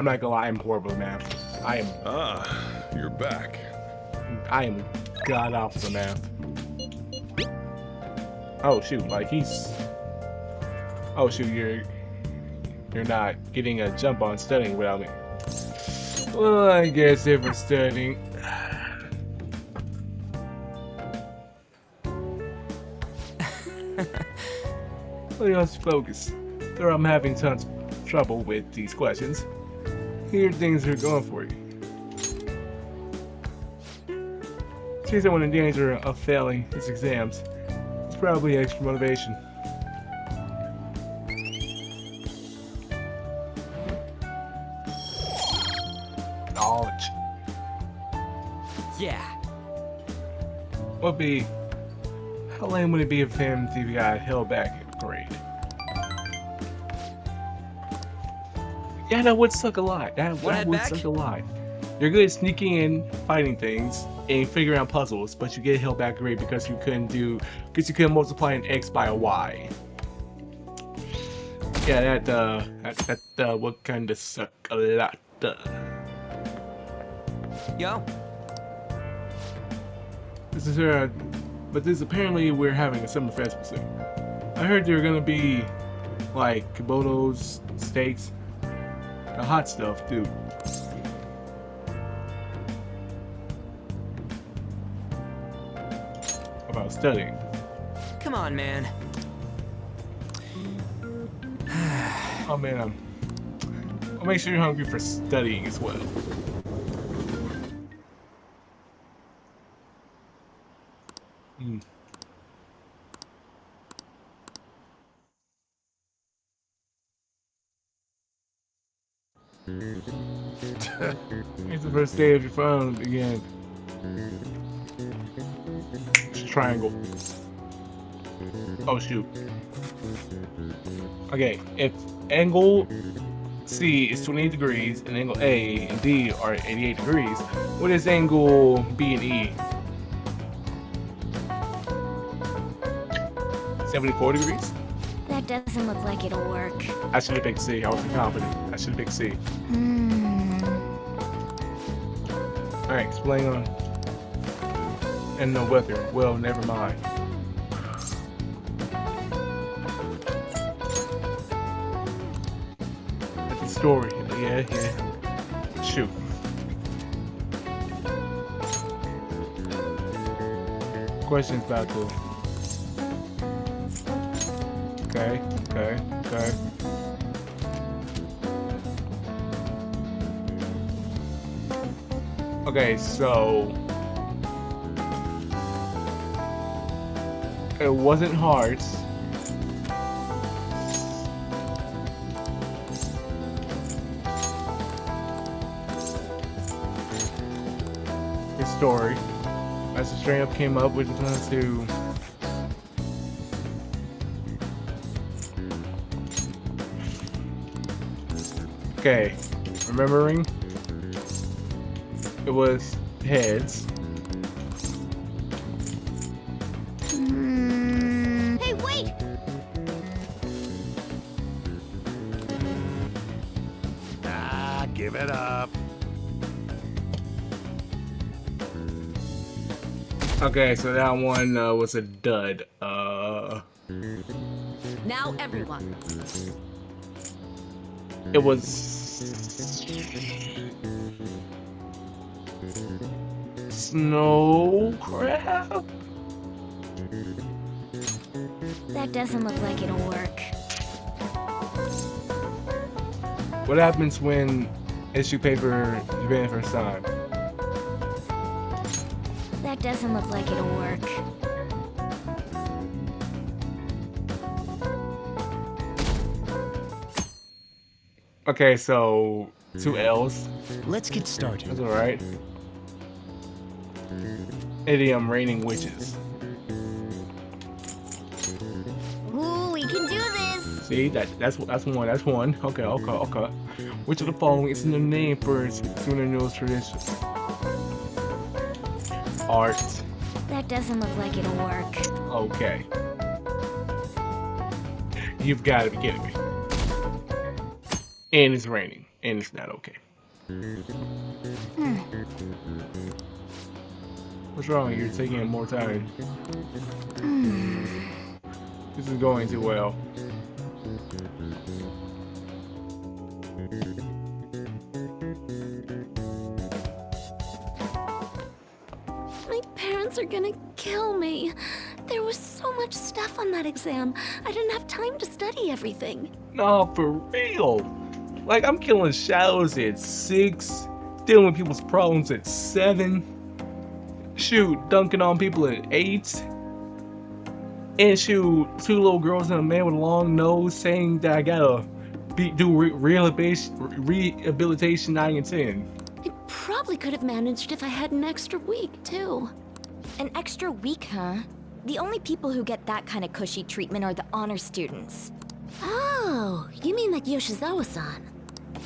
I'm not gonna lie, I'm horrible at math. I am. Ah, you're back. I am god awful at math. Oh shoot, like he's. Oh shoot, you're not getting a jump on studying without me. Well, I guess if we're studying. Well, you have to focus. Though I'm having tons of trouble with these questions. Here things are going for you. Seeing someone in danger of failing his exams, it's probably extra motivation. Knowledge. Yeah. Would be. How lame would it be if him TV got held back in grade? Yeah, that would suck a lot. That would suck a lot. You're good at sneaking in, fighting things, and figuring out puzzles, but you get held back grade because you couldn't multiply an X by a Y. Yeah, that would kinda suck a lot. Yo. This is but this apparently we're having a summer festival soon. I heard there are gonna be like Kibotos, steaks, the hot stuff, dude. About studying. Come on, man. Oh man, I'll make sure you're hungry for studying as well. It's the first day of your phone again. It's a triangle. Oh shoot. Okay, if angle C is 28 degrees and angle A and D are 88 degrees, what is angle B and E? 74 degrees? That doesn't look like it'll work. I should have picked C. I wasn't confident. I should have picked C. Alright, explain on. And no weather. Well, never mind. That's the story. Yeah. Shoot. Questions about to. Okay. Okay, so it wasn't hearts. His story. Master straight up came up with plans to. Okay, remembering. It was heads. Hey, wait! Ah, give it up. Okay, so that one was a dud. Now everyone. It was snow crab? That doesn't look like it'll work. What happens when issue paper you been for time? That doesn't look like it'll work. Okay, so 2 L's. Let's get started. That's alright. Idiom raining witches. Ooh, we can do this! See, that's one. That's one. Okay. Which of the following is in the name for Tsunono's tradition? Art. That doesn't look like it'll work. Okay. You've got to be kidding me. And it's raining, and it's not okay. What's wrong? You're taking more time. This is going too well. My parents are gonna kill me. There was so much stuff on that exam. I didn't have time to study everything. No, for real. Like, I'm killing shadows at 6, dealing with people's problems at 7, shoot, dunking on people at 8, and shoot, 2 little girls and a man with a long nose saying that I gotta do rehabilitation 9 and 10. I probably could have managed if I had an extra week, too. An extra week, huh? The only people who get that kind of cushy treatment are the honor students. Oh, you mean like Yoshizawa-san?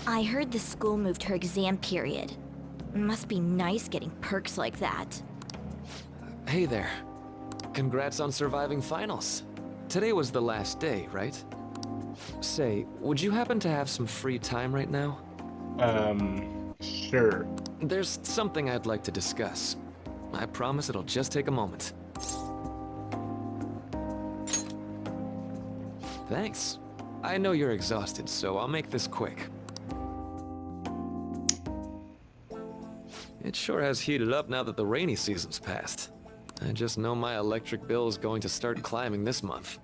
I heard the school moved her exam period. Must be nice getting perks like that. Hey there. Congrats on surviving finals. Today was the last day, right? Say, would you happen to have some free time right now? Sure. There's something I'd like to discuss. I promise it'll just take a moment. Thanks. I know you're exhausted, so I'll make this quick. It sure has heated up now that the rainy season's passed. I just know my electric bill is going to start climbing this month.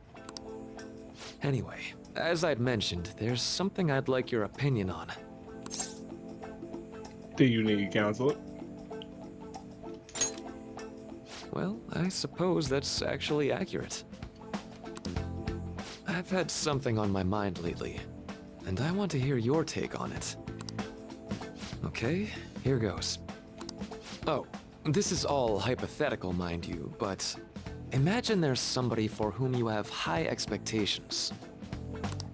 Anyway, as I'd mentioned, there's something I'd like your opinion on. Do you need counsel? Well, I suppose that's actually accurate. I've had something on my mind lately, and I want to hear your take on it. Okay, here goes. Oh, this is all hypothetical, mind you, but imagine there's somebody for whom you have high expectations.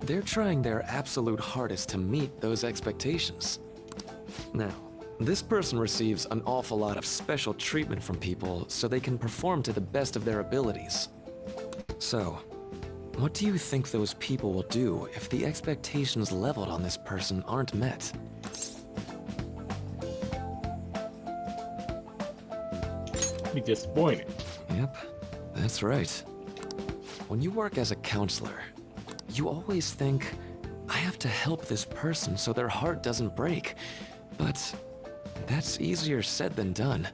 They're trying their absolute hardest to meet those expectations. Now, this person receives an awful lot of special treatment from people so they can perform to the best of their abilities. So, what do you think those people will do if the expectations leveled on this person aren't met? Be disappointed. Yep, that's right. When you work as a counselor, you always think, I have to help this person so their heart doesn't break. But that's easier said than done.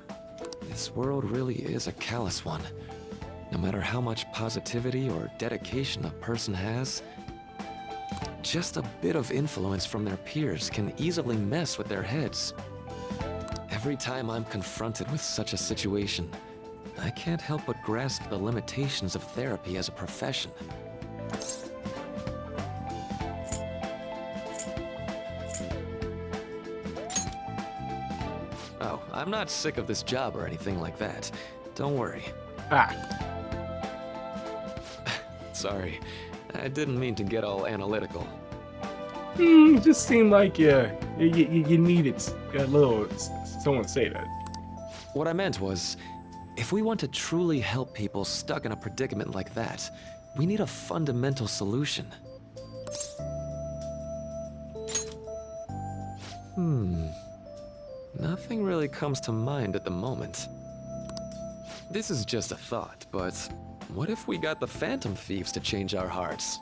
This world really is a callous one. No matter how much positivity or dedication a person has, just a bit of influence from their peers can easily mess with their heads. Every time I'm confronted with such a situation, I can't help but grasp the limitations of therapy as a profession. Oh, I'm not sick of this job or anything like that. Don't worry. Sorry, I didn't mean to get all analytical. It just seemed like you needed a little someone say that. What I meant was, if we want to truly help people stuck in a predicament like that, we need a fundamental solution. Nothing really comes to mind at the moment. This is just a thought, but what if we got the Phantom Thieves to change our hearts?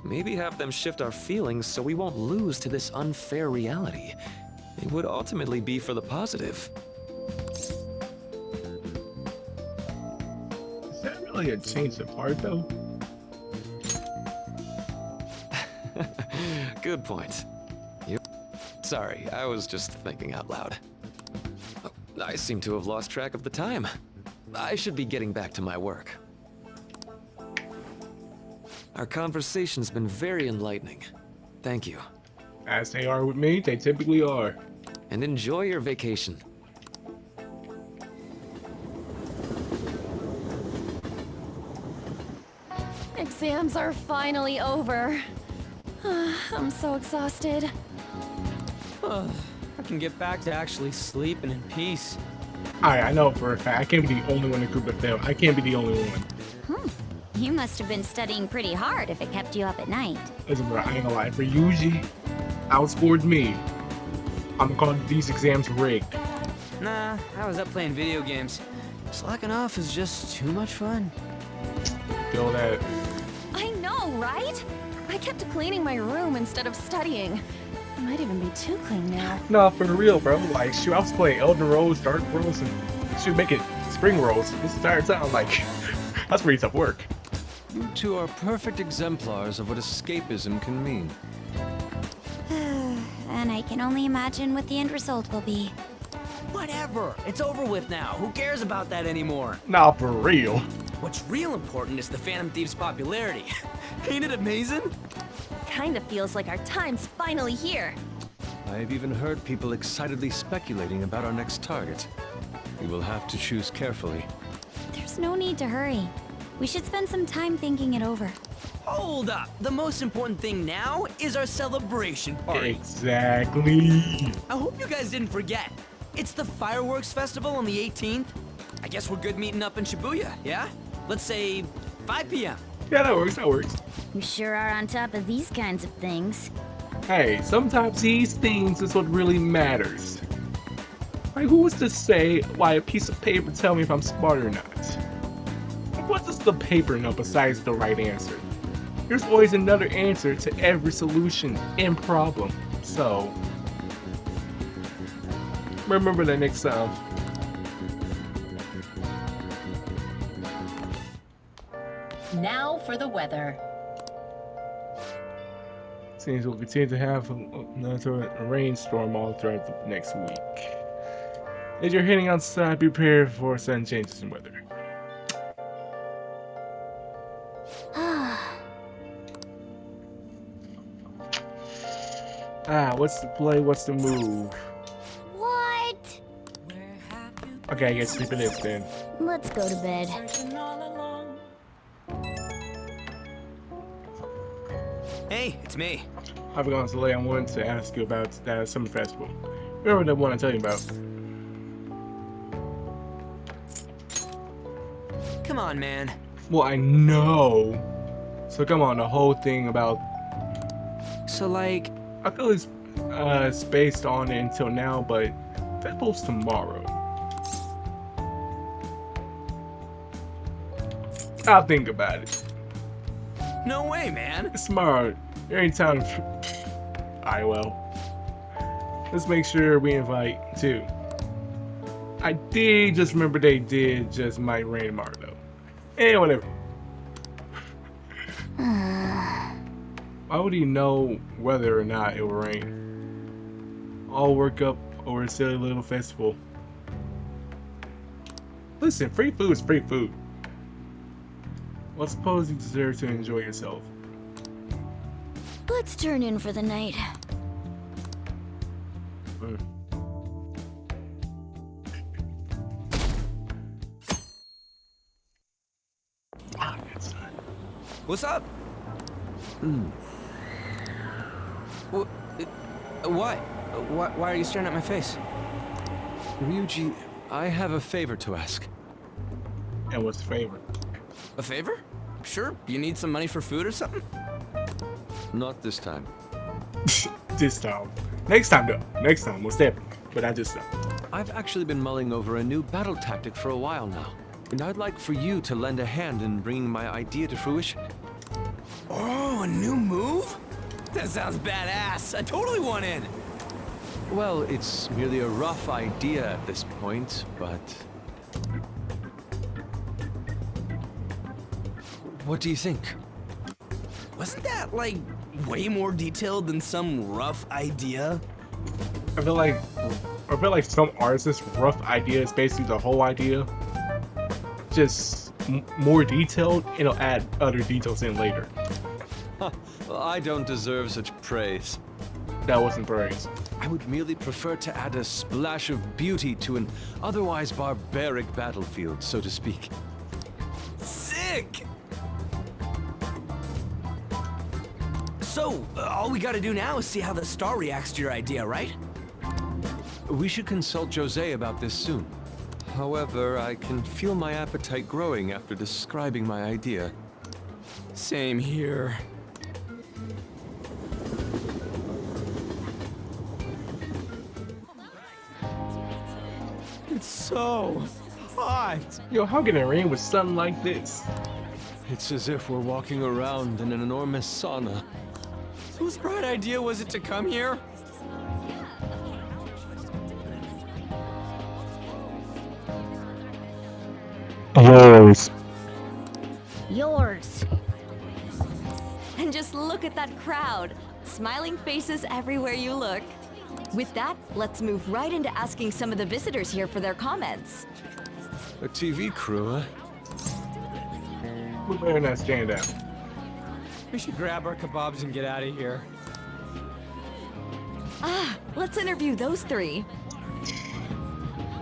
Maybe have them shift our feelings so we won't lose to this unfair reality. It would ultimately be for the positive. Is that really a change of heart, though? Good point. Sorry, I was just thinking out loud. Oh, I seem to have lost track of the time. I should be getting back to my work. Our conversation's been very enlightening. Thank you. As they are with me, they typically are. And enjoy your vacation. exams are finally over. I'm so exhausted. I can get back to actually sleeping in peace. I know for a fact I can't be the only one in the group that failed. I can't be the only one. You must have been studying pretty hard if it kept you up at night. Listen, bro, I ain't gonna lie. For Yuji outscored me, I'm gonna call these exams rigged. Nah, I was up playing video games. Slacking off is just too much fun. Feel that. I know, right? I kept cleaning my room instead of studying. It might even be too clean now. No, for real, bro. Like, shoot, I was playing Elden Rose, Dark Rose, and shoot, make it Spring Rose this entire time. Like, that's pretty tough work. You two are perfect exemplars of what escapism can mean. And I can only imagine what the end result will be. Whatever. It's over with now. Who cares about that anymore? Nah, for real. What's real important is the Phantom Thieves' popularity. Ain't it amazing? Kinda feels like our time's finally here. I've even heard people excitedly speculating about our next target. We will have to choose carefully. There's no need to hurry. We should spend some time thinking it over. Hold up. The most important thing now is our celebration party. Exactly. I hope you guys didn't forget. It's the fireworks festival on the 18th. I guess we're good meeting up in Shibuya, yeah? Let's say 5 p.m. Yeah, that works, that works. You sure are on top of these kinds of things. Hey, sometimes these things is what really matters. Like, who was to say why a piece of paper tell me if I'm smart or not? Like, what does the paper know besides the right answer? There's always another answer to every solution and problem, so remember that next time. Now for the weather. Seems we'll continue to have a rainstorm all throughout the next week. As you're heading outside, be prepared for sudden changes in weather. What's the play? What's the move? What? Okay, I guess sleep it is then. Let's go to bed. Hey, it's me. I've gone to lay. I wanted to ask you about that summer festival. Remember the one I tell you about? Come on, man. Well, I know. So come on, the whole thing about. So like, I feel it's based on it until now, but that posts tomorrow. I'll think about it. No way, man. It's tomorrow. There ain't time. Alright, well. Let's make sure we invite too. I did just remember they did just might rain tomorrow though. And whatever. Why would he know whether or not it will rain? All work up over a silly little festival. Listen, free food is free food. Well, suppose you deserve to enjoy yourself. Let's turn in for the night. What's up? What? Why are you staring at my face? Ryuji, I have a favor to ask. And what's the favor? A favor? Sure. You need some money for food or something? Not this time. This time. Next time though. Next time, most definitely. But I just I've actually been mulling over a new battle tactic for a while now. And I'd like for you to lend a hand in bringing my idea to fruition. Oh, a new move? That sounds badass. I totally want in. Well, it's merely a rough idea at this point, but... What do you think? Wasn't that, like, way more detailed than some rough idea? I feel like some artists' rough idea is basically the whole idea. Just more detailed, and it'll add other details in later. Huh. Well, I don't deserve such praise. That wasn't praise. I would merely prefer to add a splash of beauty to an otherwise barbaric battlefield, so to speak. Sick! So, all we gotta do now is see how the star reacts to your idea, right? We should consult Jose about this soon. However, I can feel my appetite growing after describing my idea. Same here. It's so hot. Yo, how can it rain with sun like this? It's as if we're walking around in an enormous sauna. Whose bright idea was it to come here? Yours. Yours. And just look at that crowd. Smiling faces everywhere you look. With that, let's move right into asking some of the visitors here for their comments. A TV crew, huh? We better not stand out. We should grab our kebabs and get out of here. Let's interview those three.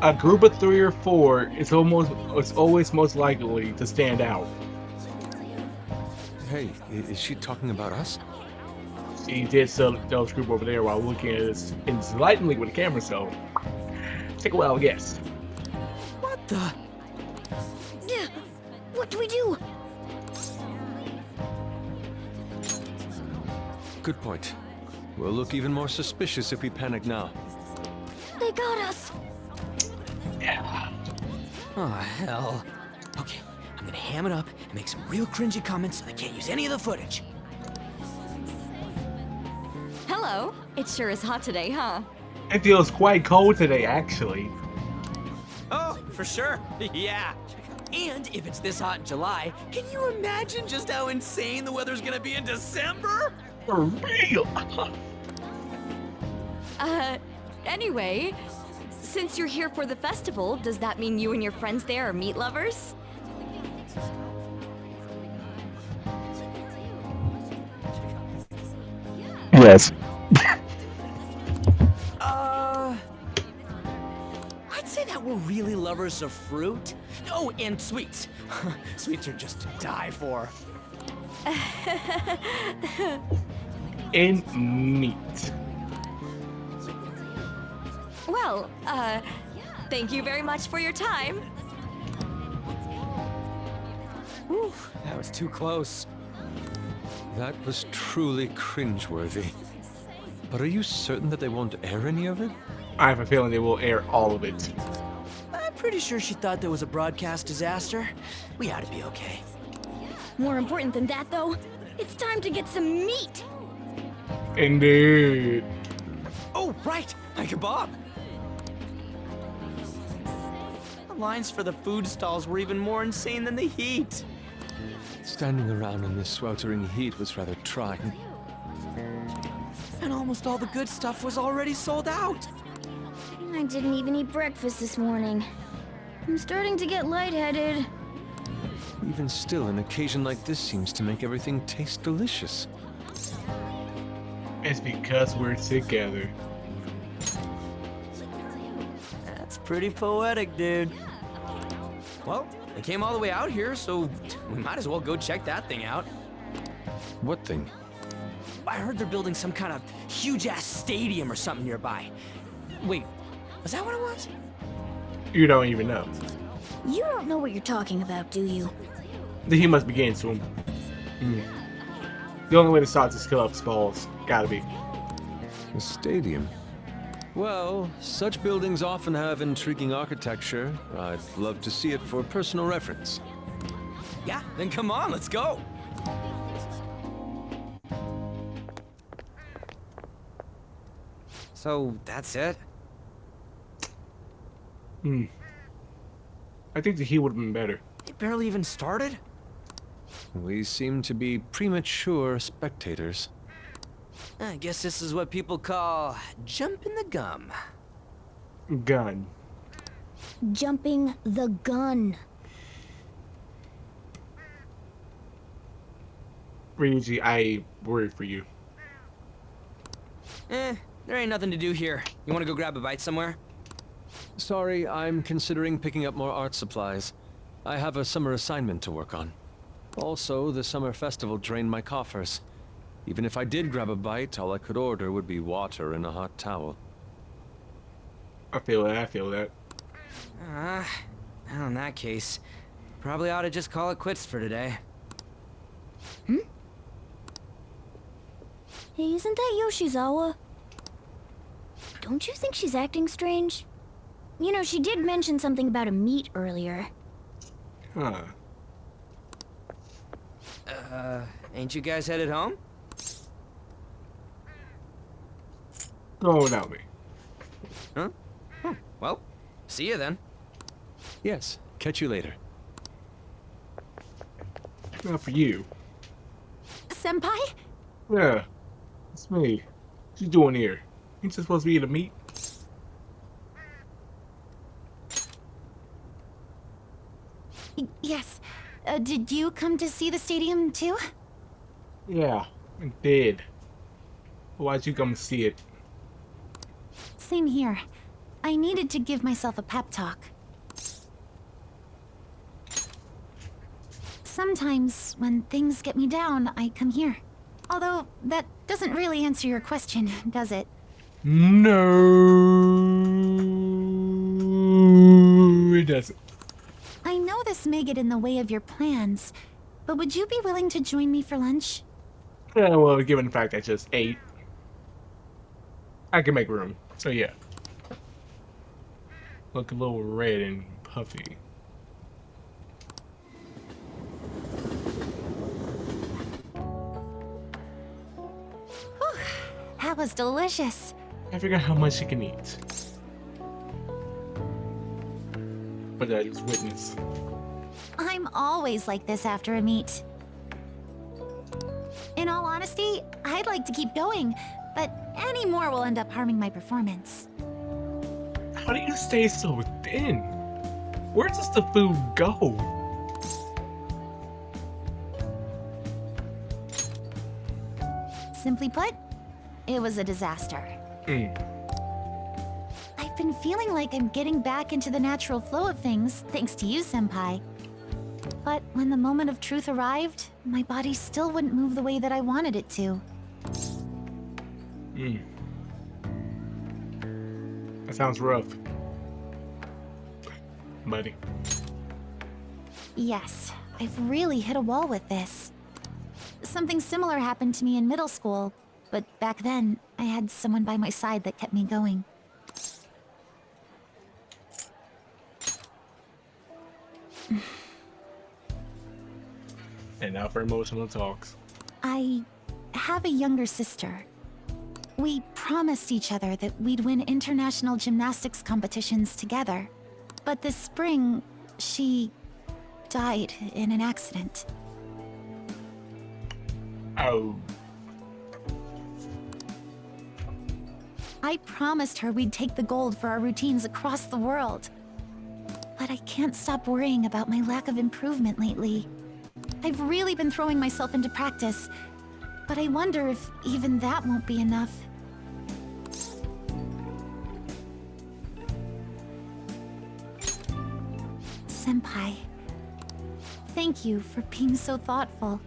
A group of 3 or 4 is always most likely to stand out. Hey, is she talking about us? She did those group over there while looking at us enlighteningly with the camera, so take a wild guess. What the? What do we do? Good point. We'll look even more suspicious if we panic now. They got us. Oh, hell. Okay, I'm gonna ham it up and make some real cringy comments so they can't use any of the footage. Hello. It sure is hot today, huh? It feels quite cold today, actually. Oh, for sure. Yeah. And if it's this hot in July, can you imagine just how insane the weather's gonna be in December? For real. Anyway, since you're here for the festival, does that mean you and your friends there are meat lovers? Yes. I'd say that we're really lovers of fruit. Oh, and sweets. Sweets are just to die for. And meat. Well, thank you very much for your time. Whew, that was too close. That was truly cringeworthy. But are you certain that they won't air any of it? I have a feeling they will air all of it. I'm pretty sure she thought there was a broadcast disaster. We ought to be okay. More important than that, though, it's time to get some meat. Indeed. Oh, right, my kebab. The lines for the food stalls were even more insane than the heat. Standing around in this sweltering heat was rather trying. And almost all the good stuff was already sold out. I didn't even eat breakfast this morning. I'm starting to get lightheaded. Even still, an occasion like this seems to make everything taste delicious. It's because we're together. That's pretty poetic, dude. Well, they came all the way out here, so we might as well go check that thing out. What thing? I heard they're building some kind of huge-ass stadium or something nearby. Wait, was that what it was? You don't even know. You don't know what you're talking about, do you? He must be getting to him. The only way to start to skill up Smalls. Gotta be. A stadium? Well, such buildings often have intriguing architecture. I'd love to see it for personal reference. Yeah, then come on, let's go. So, that's it? I think the heat would have been better. It barely even started? We seem to be premature spectators. I guess this is what people call jumping the gum. Gun. Jumping the gun. Ryuji, I worry for you. There ain't nothing to do here. You wanna go grab a bite somewhere? Sorry, I'm considering picking up more art supplies. I have a summer assignment to work on. Also, the summer festival drained my coffers. Even if I did grab a bite, all I could order would be water and a hot towel. I feel that. I feel that. Well, in that case, probably ought to just call it quits for today. Hey, isn't that Yoshizawa? Don't you think she's acting strange? You know, she did mention something about a meet earlier. Huh. Ain't you guys headed home? Go without me. Huh? Well, see you then. Yes, catch you later. Not for you. Senpai? Yeah, it's me. What you doing here? Ain't you supposed to be at a meet? Yes. Did you come to see the stadium too? Yeah, I did. Why'd you come see it? Same here. I needed to give myself a pep talk. Sometimes, when things get me down, I come here. Although, that doesn't really answer your question, does it? No, it doesn't. I know this may get in the way of your plans, but would you be willing to join me for lunch? Yeah, well, given the fact I just ate, I can make room. So yeah. Look a little red and puffy. Whew, that was delicious. I forgot how much you can eat. But I just witnessed. I'm always like this after a meet. In all honesty, I'd like to keep going, but any more will end up harming my performance. How do you stay so thin? Where does the food go? Simply put, it was a disaster. I've been feeling like I'm getting back into the natural flow of things, thanks to you, Senpai. But when the moment of truth arrived, my body still wouldn't move the way that I wanted it to. That sounds rough. Buddy. Yes, I've really hit a wall with this. Something similar happened to me in middle school, but back then, I had someone by my side that kept me going. And now for emotional talks. I have a younger sister. We promised each other that we'd win international gymnastics competitions together. But this spring, she died in an accident. Oh. I promised her we'd take the gold for our routines across the world. But I can't stop worrying about my lack of improvement lately. I've really been throwing myself into practice, but I wonder if even that won't be enough. Senpai, thank you for being so thoughtful.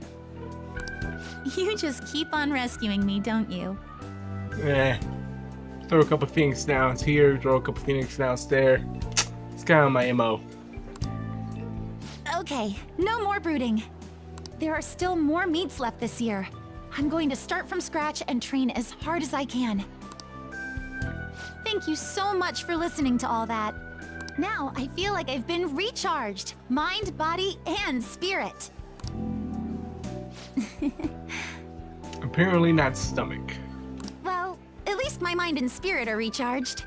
You just keep on rescuing me, don't you? Throw a couple Phoenix Downs here, throw a couple Phoenix Downs there. It's kind of my MO. Okay, no more brooding. There are still more meets left this year. I'm going to start from scratch and train as hard as I can. Thank you so much for listening to all that. Now I feel like I've been recharged, mind, body, and spirit. Apparently not stomach. Well, at least my mind and spirit are recharged.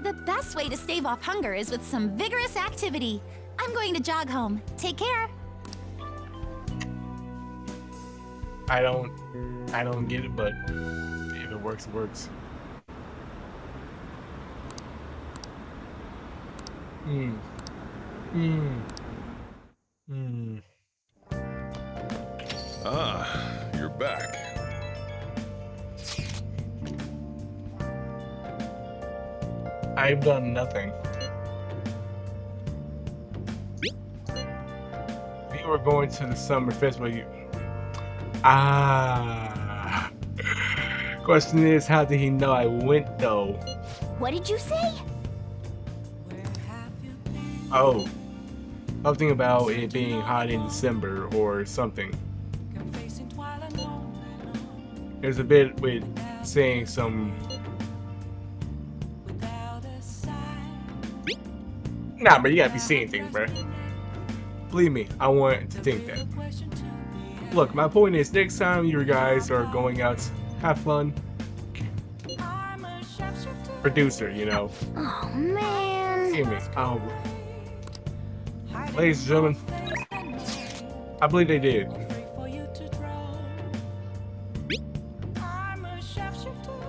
The best way to stave off hunger is with some vigorous activity. I'm going to jog home. Take care. I don't get it, but if it works, it works. Ah, you're back. I've done nothing. We were going to the summer festival. Ah. Question is, how did he know I went though? What did you say? Oh. Something about it being hot in December or something. There's a bit with saying some... Nah, but you gotta be seeing things, bro. Believe me, I want to think that. Look, my point is, next time you guys are going out, have fun. Producer, you know. Oh, man. Hear me. Oh. Ladies and gentlemen, I believe they did.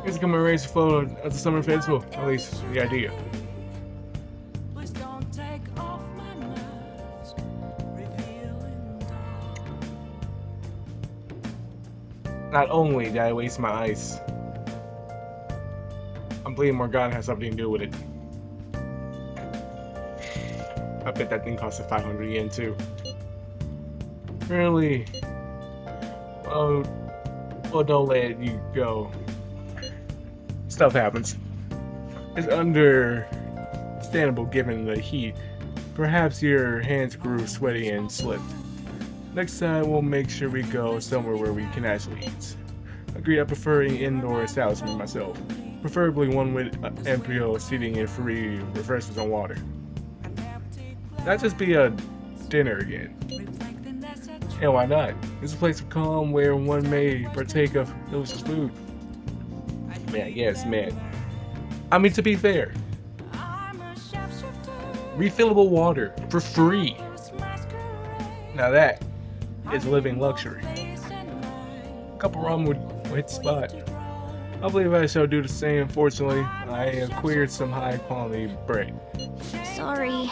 Here's a commemoration photo of the summer festival, at least the idea. Not only did I waste my ice, I'm believing Morgana has something to do with it. I bet that thing costed 500 yen too. Really? Oh, well, don't let you go. Stuff happens. It's understandable given the heat. Perhaps your hands grew sweaty and slipped. Next time we'll make sure we go somewhere where we can actually eat. Agreed, I prefer an indoor establishment myself. Preferably one with ample seating and free refreshments and water. Not just be a dinner again. And why not? It's a place of calm where one may partake of delicious food. Man, yes, man. I mean, to be fair, refillable water for free. Now that is living luxury. A couple ramen would hit the spot. I believe I shall do the same. Unfortunately, I acquired some high quality bread. Sorry.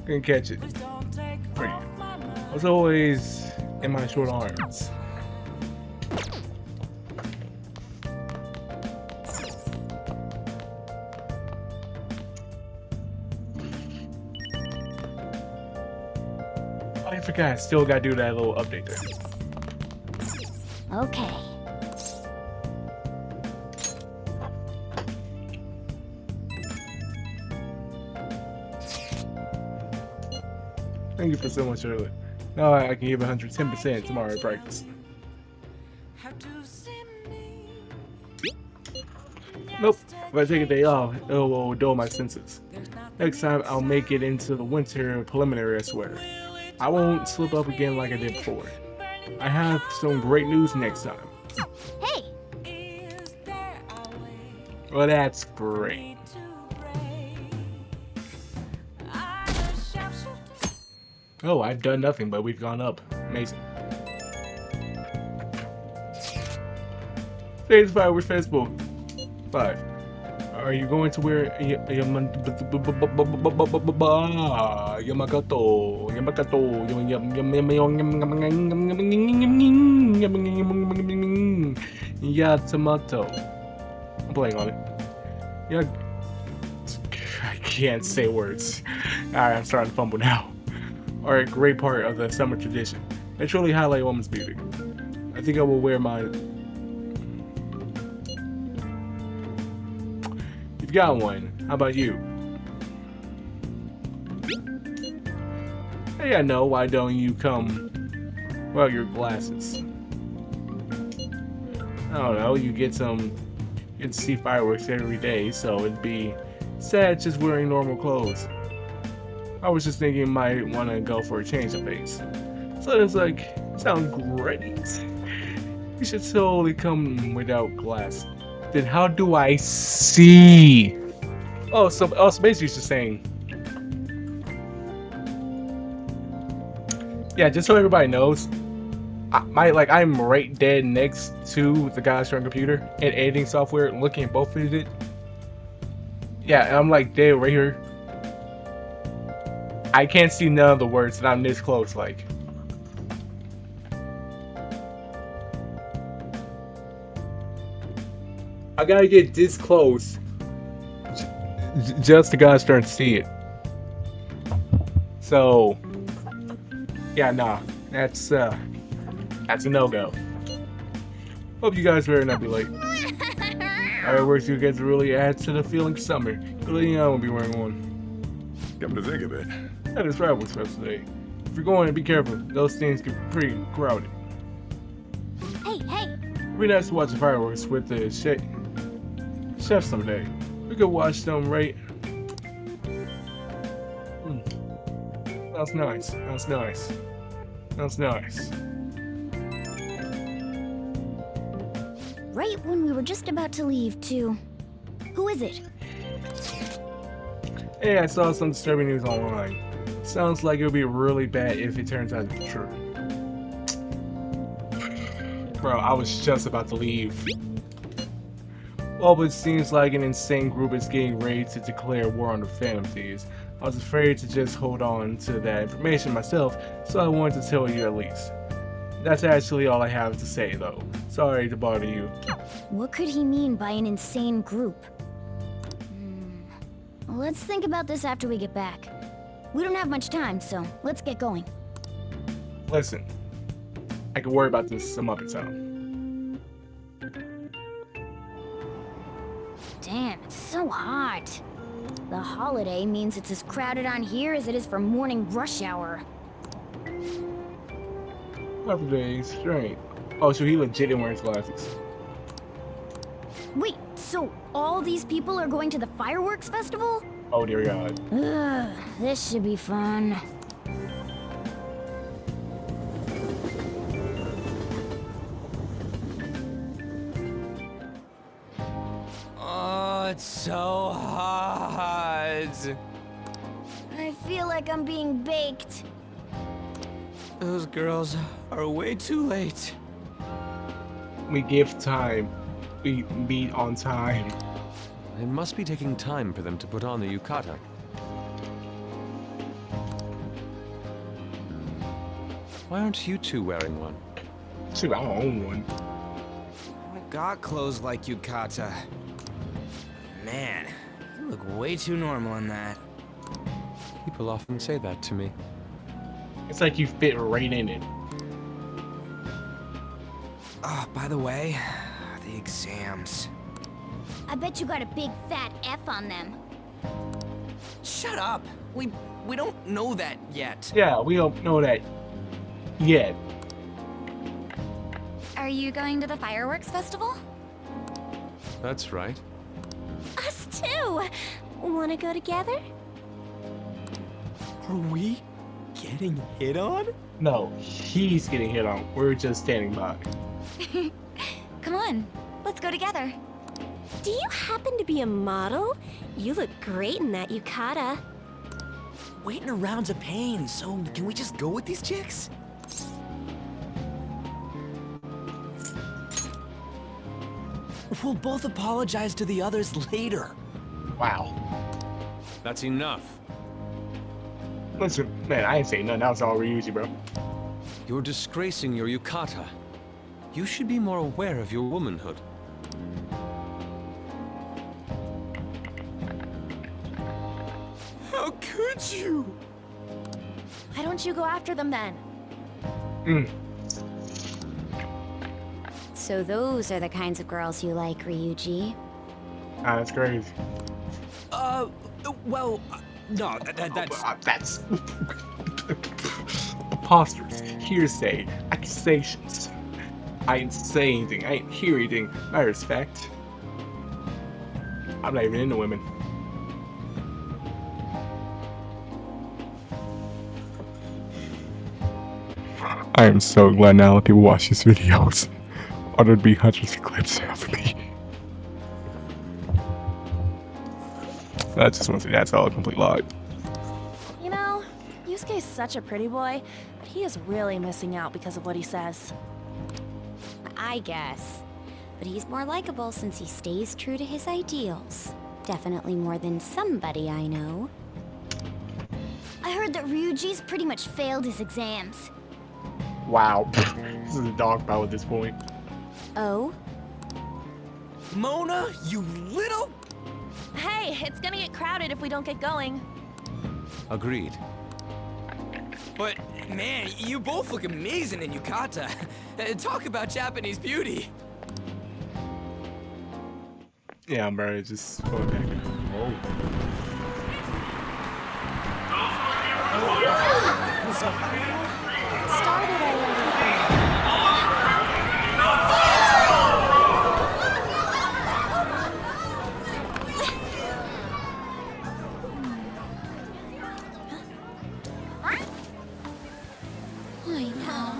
Couldn't catch it. For you. I was always in my short arms. Oh, I forgot. I still gotta do that little update there. Okay. Thank you for so much earlier. Now I can give 110% tomorrow at practice. Nope. If I take a day off, it will dull my senses. Next time I'll make it into the winter preliminary, I swear. I won't slip up again like I did before. I have some great news next time. Hey! Well, that's great. Oh, I've done nothing, but we've gone up. Amazing. Today's Fireworks Festival 5. Are you going to wear Yamato? I'm playing on it. Yeah. I can't say words. Alright, I'm starting to fumble now. Are a great part of the summer tradition. They truly highlight woman's beauty. I think I will wear my... You've got one. How about you? Hey, I know. Why don't you come without your glasses? I don't know. You get to see fireworks every day, so it'd be sad just wearing normal clothes. I was just thinking you might want to go for a change of pace. So it's like, sounds great. You should totally come without glass. Then how do I see? Oh, so basically just saying. Yeah, just so everybody knows, I'm right dead next to the guy's computer and editing software, looking at both of it. Yeah, and I'm like dead right here. I can't see none of the words, and I'm this close, like. I gotta get this close, just to God's turn to see it. So, yeah, nah, that's That's a no-go. Hope you guys better not be late. Fireworks you guys really add to the feeling of summer. Really, I won't be wearing one. Come to think of it. That is Fireworks Fest today. If you're going, be careful. Those things get pretty crowded. Hey, hey! It'd be nice to watch the fireworks with the chef someday. We could watch them, right? That's nice. That's nice. That's nice. Right when we were just about to leave, too. Who is it? Hey, I saw some disturbing news online. Sounds like it would be really bad if it turns out to be true. Bro, I was just about to leave. Well, but it seems like an insane group is getting ready to declare war on the Phantom Thieves. I was afraid to just hold on to that information myself, so I wanted to tell you at least. That's actually all I have to say, though. Sorry to bother you. What could he mean by an insane group? Let's think about this after we get back. We don't have much time, so let's get going. Listen, I can worry about this some other time. Damn, it's so hot. The holiday means it's as crowded on here as it is for morning rush hour. Couple days straight. Oh, so he legit didn't wear his glasses. Wait, so all these people are going to the fireworks festival? Oh dear God. Ugh, this should be fun. Oh, it's so hot. I feel like I'm being baked. Those girls are way too late. We give time. We meet on time. It must be taking time for them to put on the yukata. Why aren't you two wearing one? Shoot, I don't own one. I got clothes like yukata. Man, you look way too normal in that. People often say that to me. It's like you fit right in it. Oh, by the way, the exams. I bet you got a big fat F on them. Shut up! We don't know that yet. Yeah, we don't know that yet. Are you going to the fireworks festival? That's right. Us too! Wanna go together? Are we getting hit on? No, he's getting hit on. We're just standing by. Come on, let's go together. Do you happen to be a model? You look great in that yukata. Waiting around's a pain, so can we just go with these chicks? We'll both apologize to the others later. Wow. That's enough. Listen, man, I ain't saying nothing. That was all Ryuji, bro. You're disgracing your yukata. You should be more aware of your womanhood. How could you? Why don't you go after them then? So those are the kinds of girls you like, Ryuji. Ah, that's crazy. Well, no, that's... That's... preposterous. Hearsay. Accusations. I ain't say anything. I ain't hear anything. Matter of fact, I'm not even into women. I am so glad now that people watch these videos. Or there'd be hundreds of clips of me. I just want to say that's all a complete lie. You know, Yusuke's such a pretty boy, but he is really missing out because of what he says. I guess. But he's more likable since he stays true to his ideals. Definitely more than somebody I know. I heard that Ryuji's pretty much failed his exams. Wow. This is a dog battle at this point. Oh? Mona, you little... Hey, it's gonna get crowded if we don't get going. Agreed. But Man, you both look amazing in yukata. Talk about Japanese beauty. Yeah, bro, just go back. Oh. Started already. I know.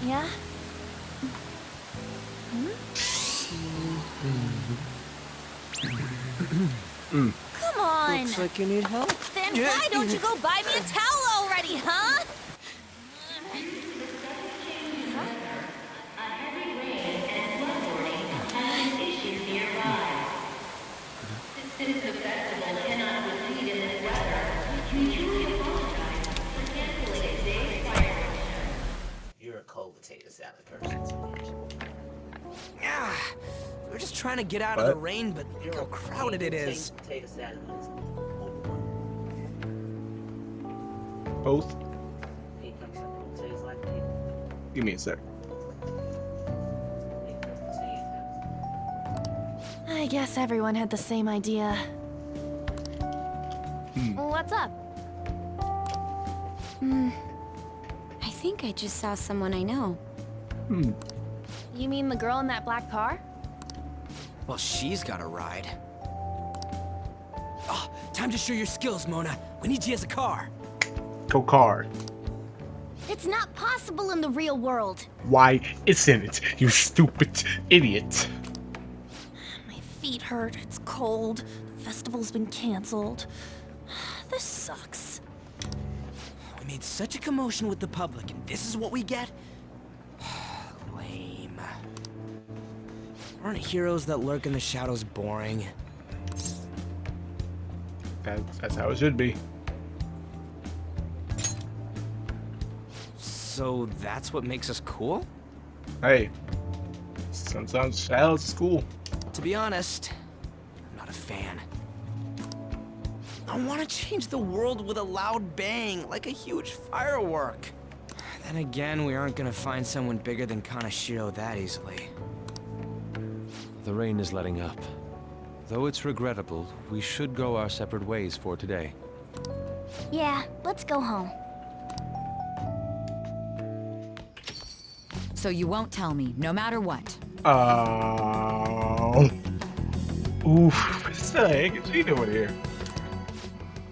Yeah? Come on! Looks like you need help. Then why don't you go buy me a towel already, huh? You're a cold potato salad person. Yeah, we're just trying to get out of the rain, but look how crowded it is. Potato salad. Both? Give me a sec. I guess everyone had the same idea. What's up? I think I just saw someone I know. You mean the girl in that black car? Well, she's got a ride. Oh, time to show your skills, Mona. We need you as a car. Go car. It's not possible in the real world. Why isn't it, you stupid idiot? My feet hurt. It's cold. The festival's been canceled. This sucks. We made such a commotion with the public, and this is what we get? Lame. Aren't heroes that lurk in the shadows boring? That's how it should be. So that's what makes us cool? Hey, sometimes shadows is cool. To be honest, I'm not a fan. I want to change the world with a loud bang, like a huge firework. Then again, we aren't gonna find someone bigger than Kaneshiro that easily. The rain is letting up. Though it's regrettable, we should go our separate ways for today. Yeah, let's go home. So you won't tell me, no matter what. Oof. What the heck is she doing here?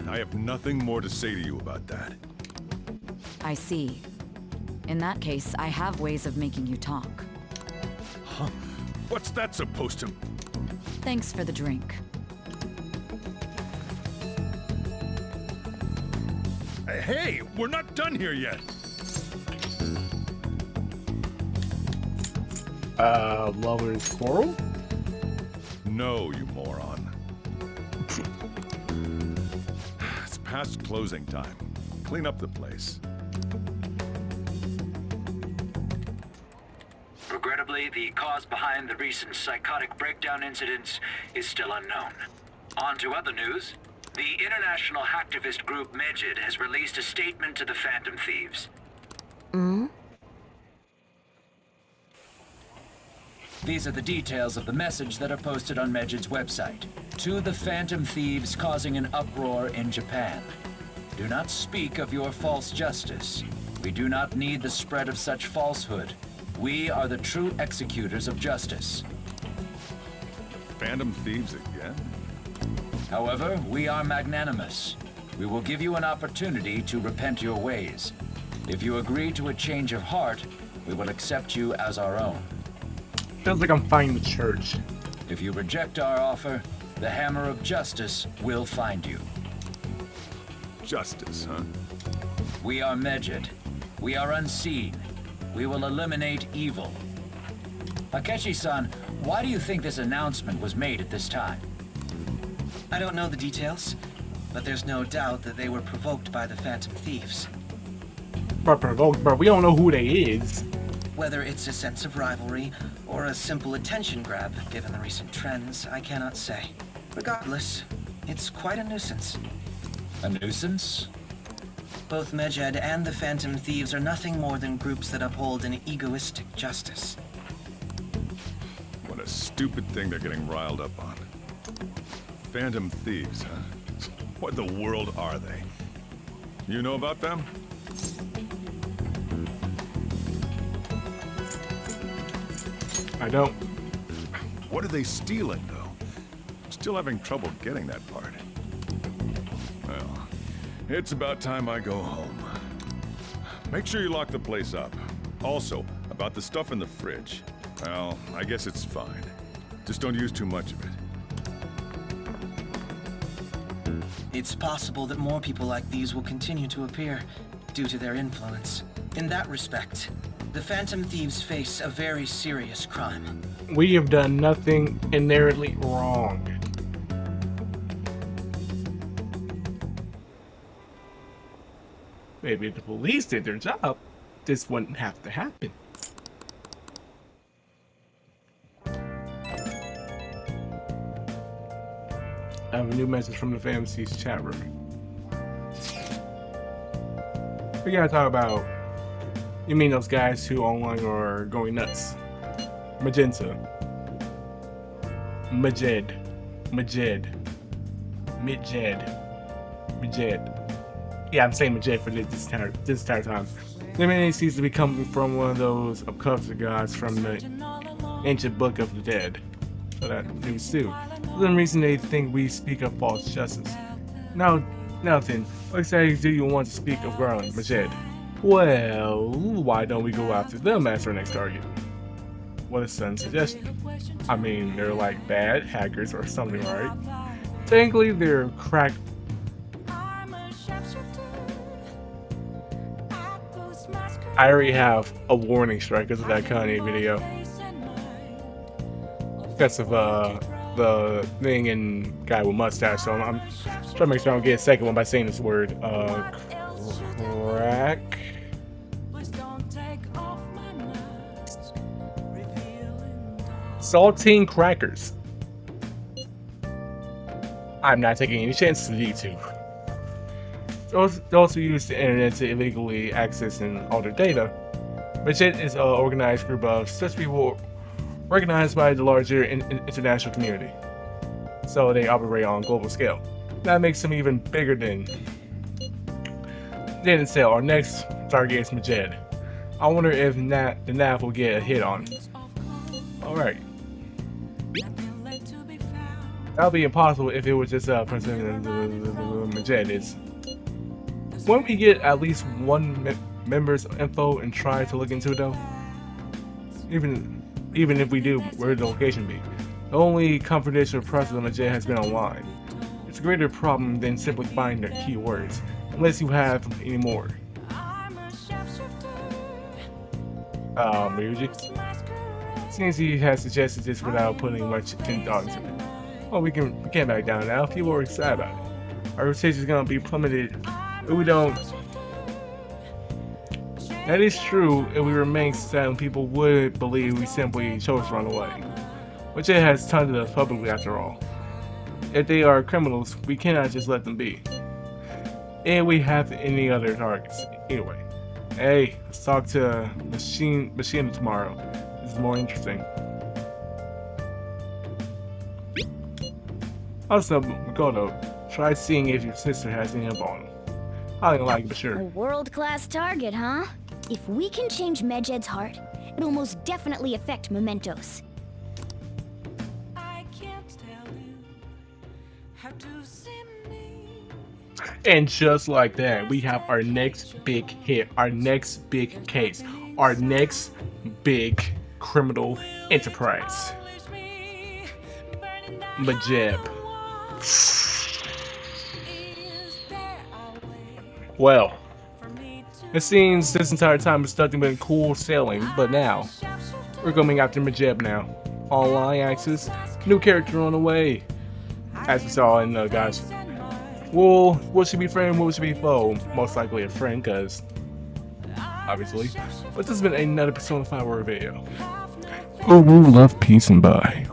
I have nothing more to say to you about that. I see. In that case, I have ways of making you talk. Huh? What's that supposed to... Thanks for the drink. Hey, we're not done here yet. Lover's quarrel? No, you moron. It's past closing time. Clean up the place. Regrettably, the cause behind the recent psychotic breakdown incidents is still unknown. On to other news. The international hacktivist group Medjed has released a statement to the Phantom Thieves. These are the details of the message that are posted on Medjed's website. To the Phantom Thieves causing an uproar in Japan. Do not speak of your false justice. We do not need the spread of such falsehood. We are the true executors of justice. Phantom Thieves again? However, we are magnanimous. We will give you an opportunity to repent your ways. If you agree to a change of heart, we will accept you as our own. Feels like I'm finding the church. If you reject our offer, the hammer of justice will find you. Justice, huh? We are Medjed. We are unseen. We will eliminate evil. Akechi-san, why do you think this announcement was made at this time? I don't know the details, but there's no doubt that they were provoked by the Phantom Thieves. But provoked, bro. We don't know who they is. Whether it's a sense of rivalry or a simple attention grab, given the recent trends, I cannot say. Regardless, it's quite a nuisance. A nuisance? Both Medjed and the Phantom Thieves are nothing more than groups that uphold an egoistic justice. What a stupid thing they're getting riled up on. Phantom Thieves, huh? What the world are they? You know about them? I don't. What are they stealing, though? I'm still having trouble getting that part. Well, it's about time I go home. Make sure you lock the place up. Also, about the stuff in the fridge. Well, I guess it's fine. Just don't use too much of it. It's possible that more people like these will continue to appear due to their influence. In that respect, the Phantom Thieves face a very serious crime. We have done nothing inherently wrong. Maybe if the police did their job, this wouldn't have to happen. I have a new message from the Fantasies chat room. We gotta talk about, you mean those guys who online are going nuts? Magenta. Medjed. Yeah, I'm saying Medjed for this entire time. The man seems to be coming from one of those occultic gods from the ancient Book of the Dead. So that means too. For some reason they think we speak of false justice. Now then, what exactly do you want to speak of Garland, Medjed? Well, why don't we go after them as our next target? What a sudden suggestion. I mean, they're like bad hackers or something, right? Technically, they're crack. I already have a warning strike because of that Kanye video. Because of the thing and guy with mustache, so I'm trying to make sure I don't get a second one by saying this word. Crack. Saltine crackers. I'm not taking any chances with YouTube. They also use the internet to illegally access and alter data. Medjed is an organized group of such people organized by the larger international community. So they operate on a global scale. That makes them even bigger than itself. Our next target is Medjed. I wonder if the NAV will get a hit on it. Alright. That would be impossible if it was just a person Medjed is. Won't we get at least one member's info and try to look into it though? Even if we do, where would the location be? The only confidential process of Medjed has been online. It's a greater problem than simply finding their keywords, unless you have any more. Ryuji? Seems he has suggested this without putting much thought into it. Well, we can't back down now. People are excited about it. Our reputation is gonna be plummeted if we don't. That is true if we remain silent, people would believe we simply chose to run away. Which it has taunted us publicly after all. If they are criminals, we cannot just let them be. And we have any other targets. Anyway. Hey, let's talk to Machine tomorrow. This is more interesting. Also, Makoto, try seeing if your sister has any info on him. I don't like it, but sure. A world-class target, huh? If we can change Medjed's heart, it'll most definitely affect Mementos. And just like that, we have our next big hit, our next big case, our next big criminal enterprise. Medjed. Well, it seems this entire time it's nothing but cool sailing, but now we're coming after Majeb now. Online access, new character on the way. As we saw in guys. Well, what should be friend, what should be foe? Most likely a friend, cause obviously. But this has been another Persona 5 Word video. Oh, we love peace and bye.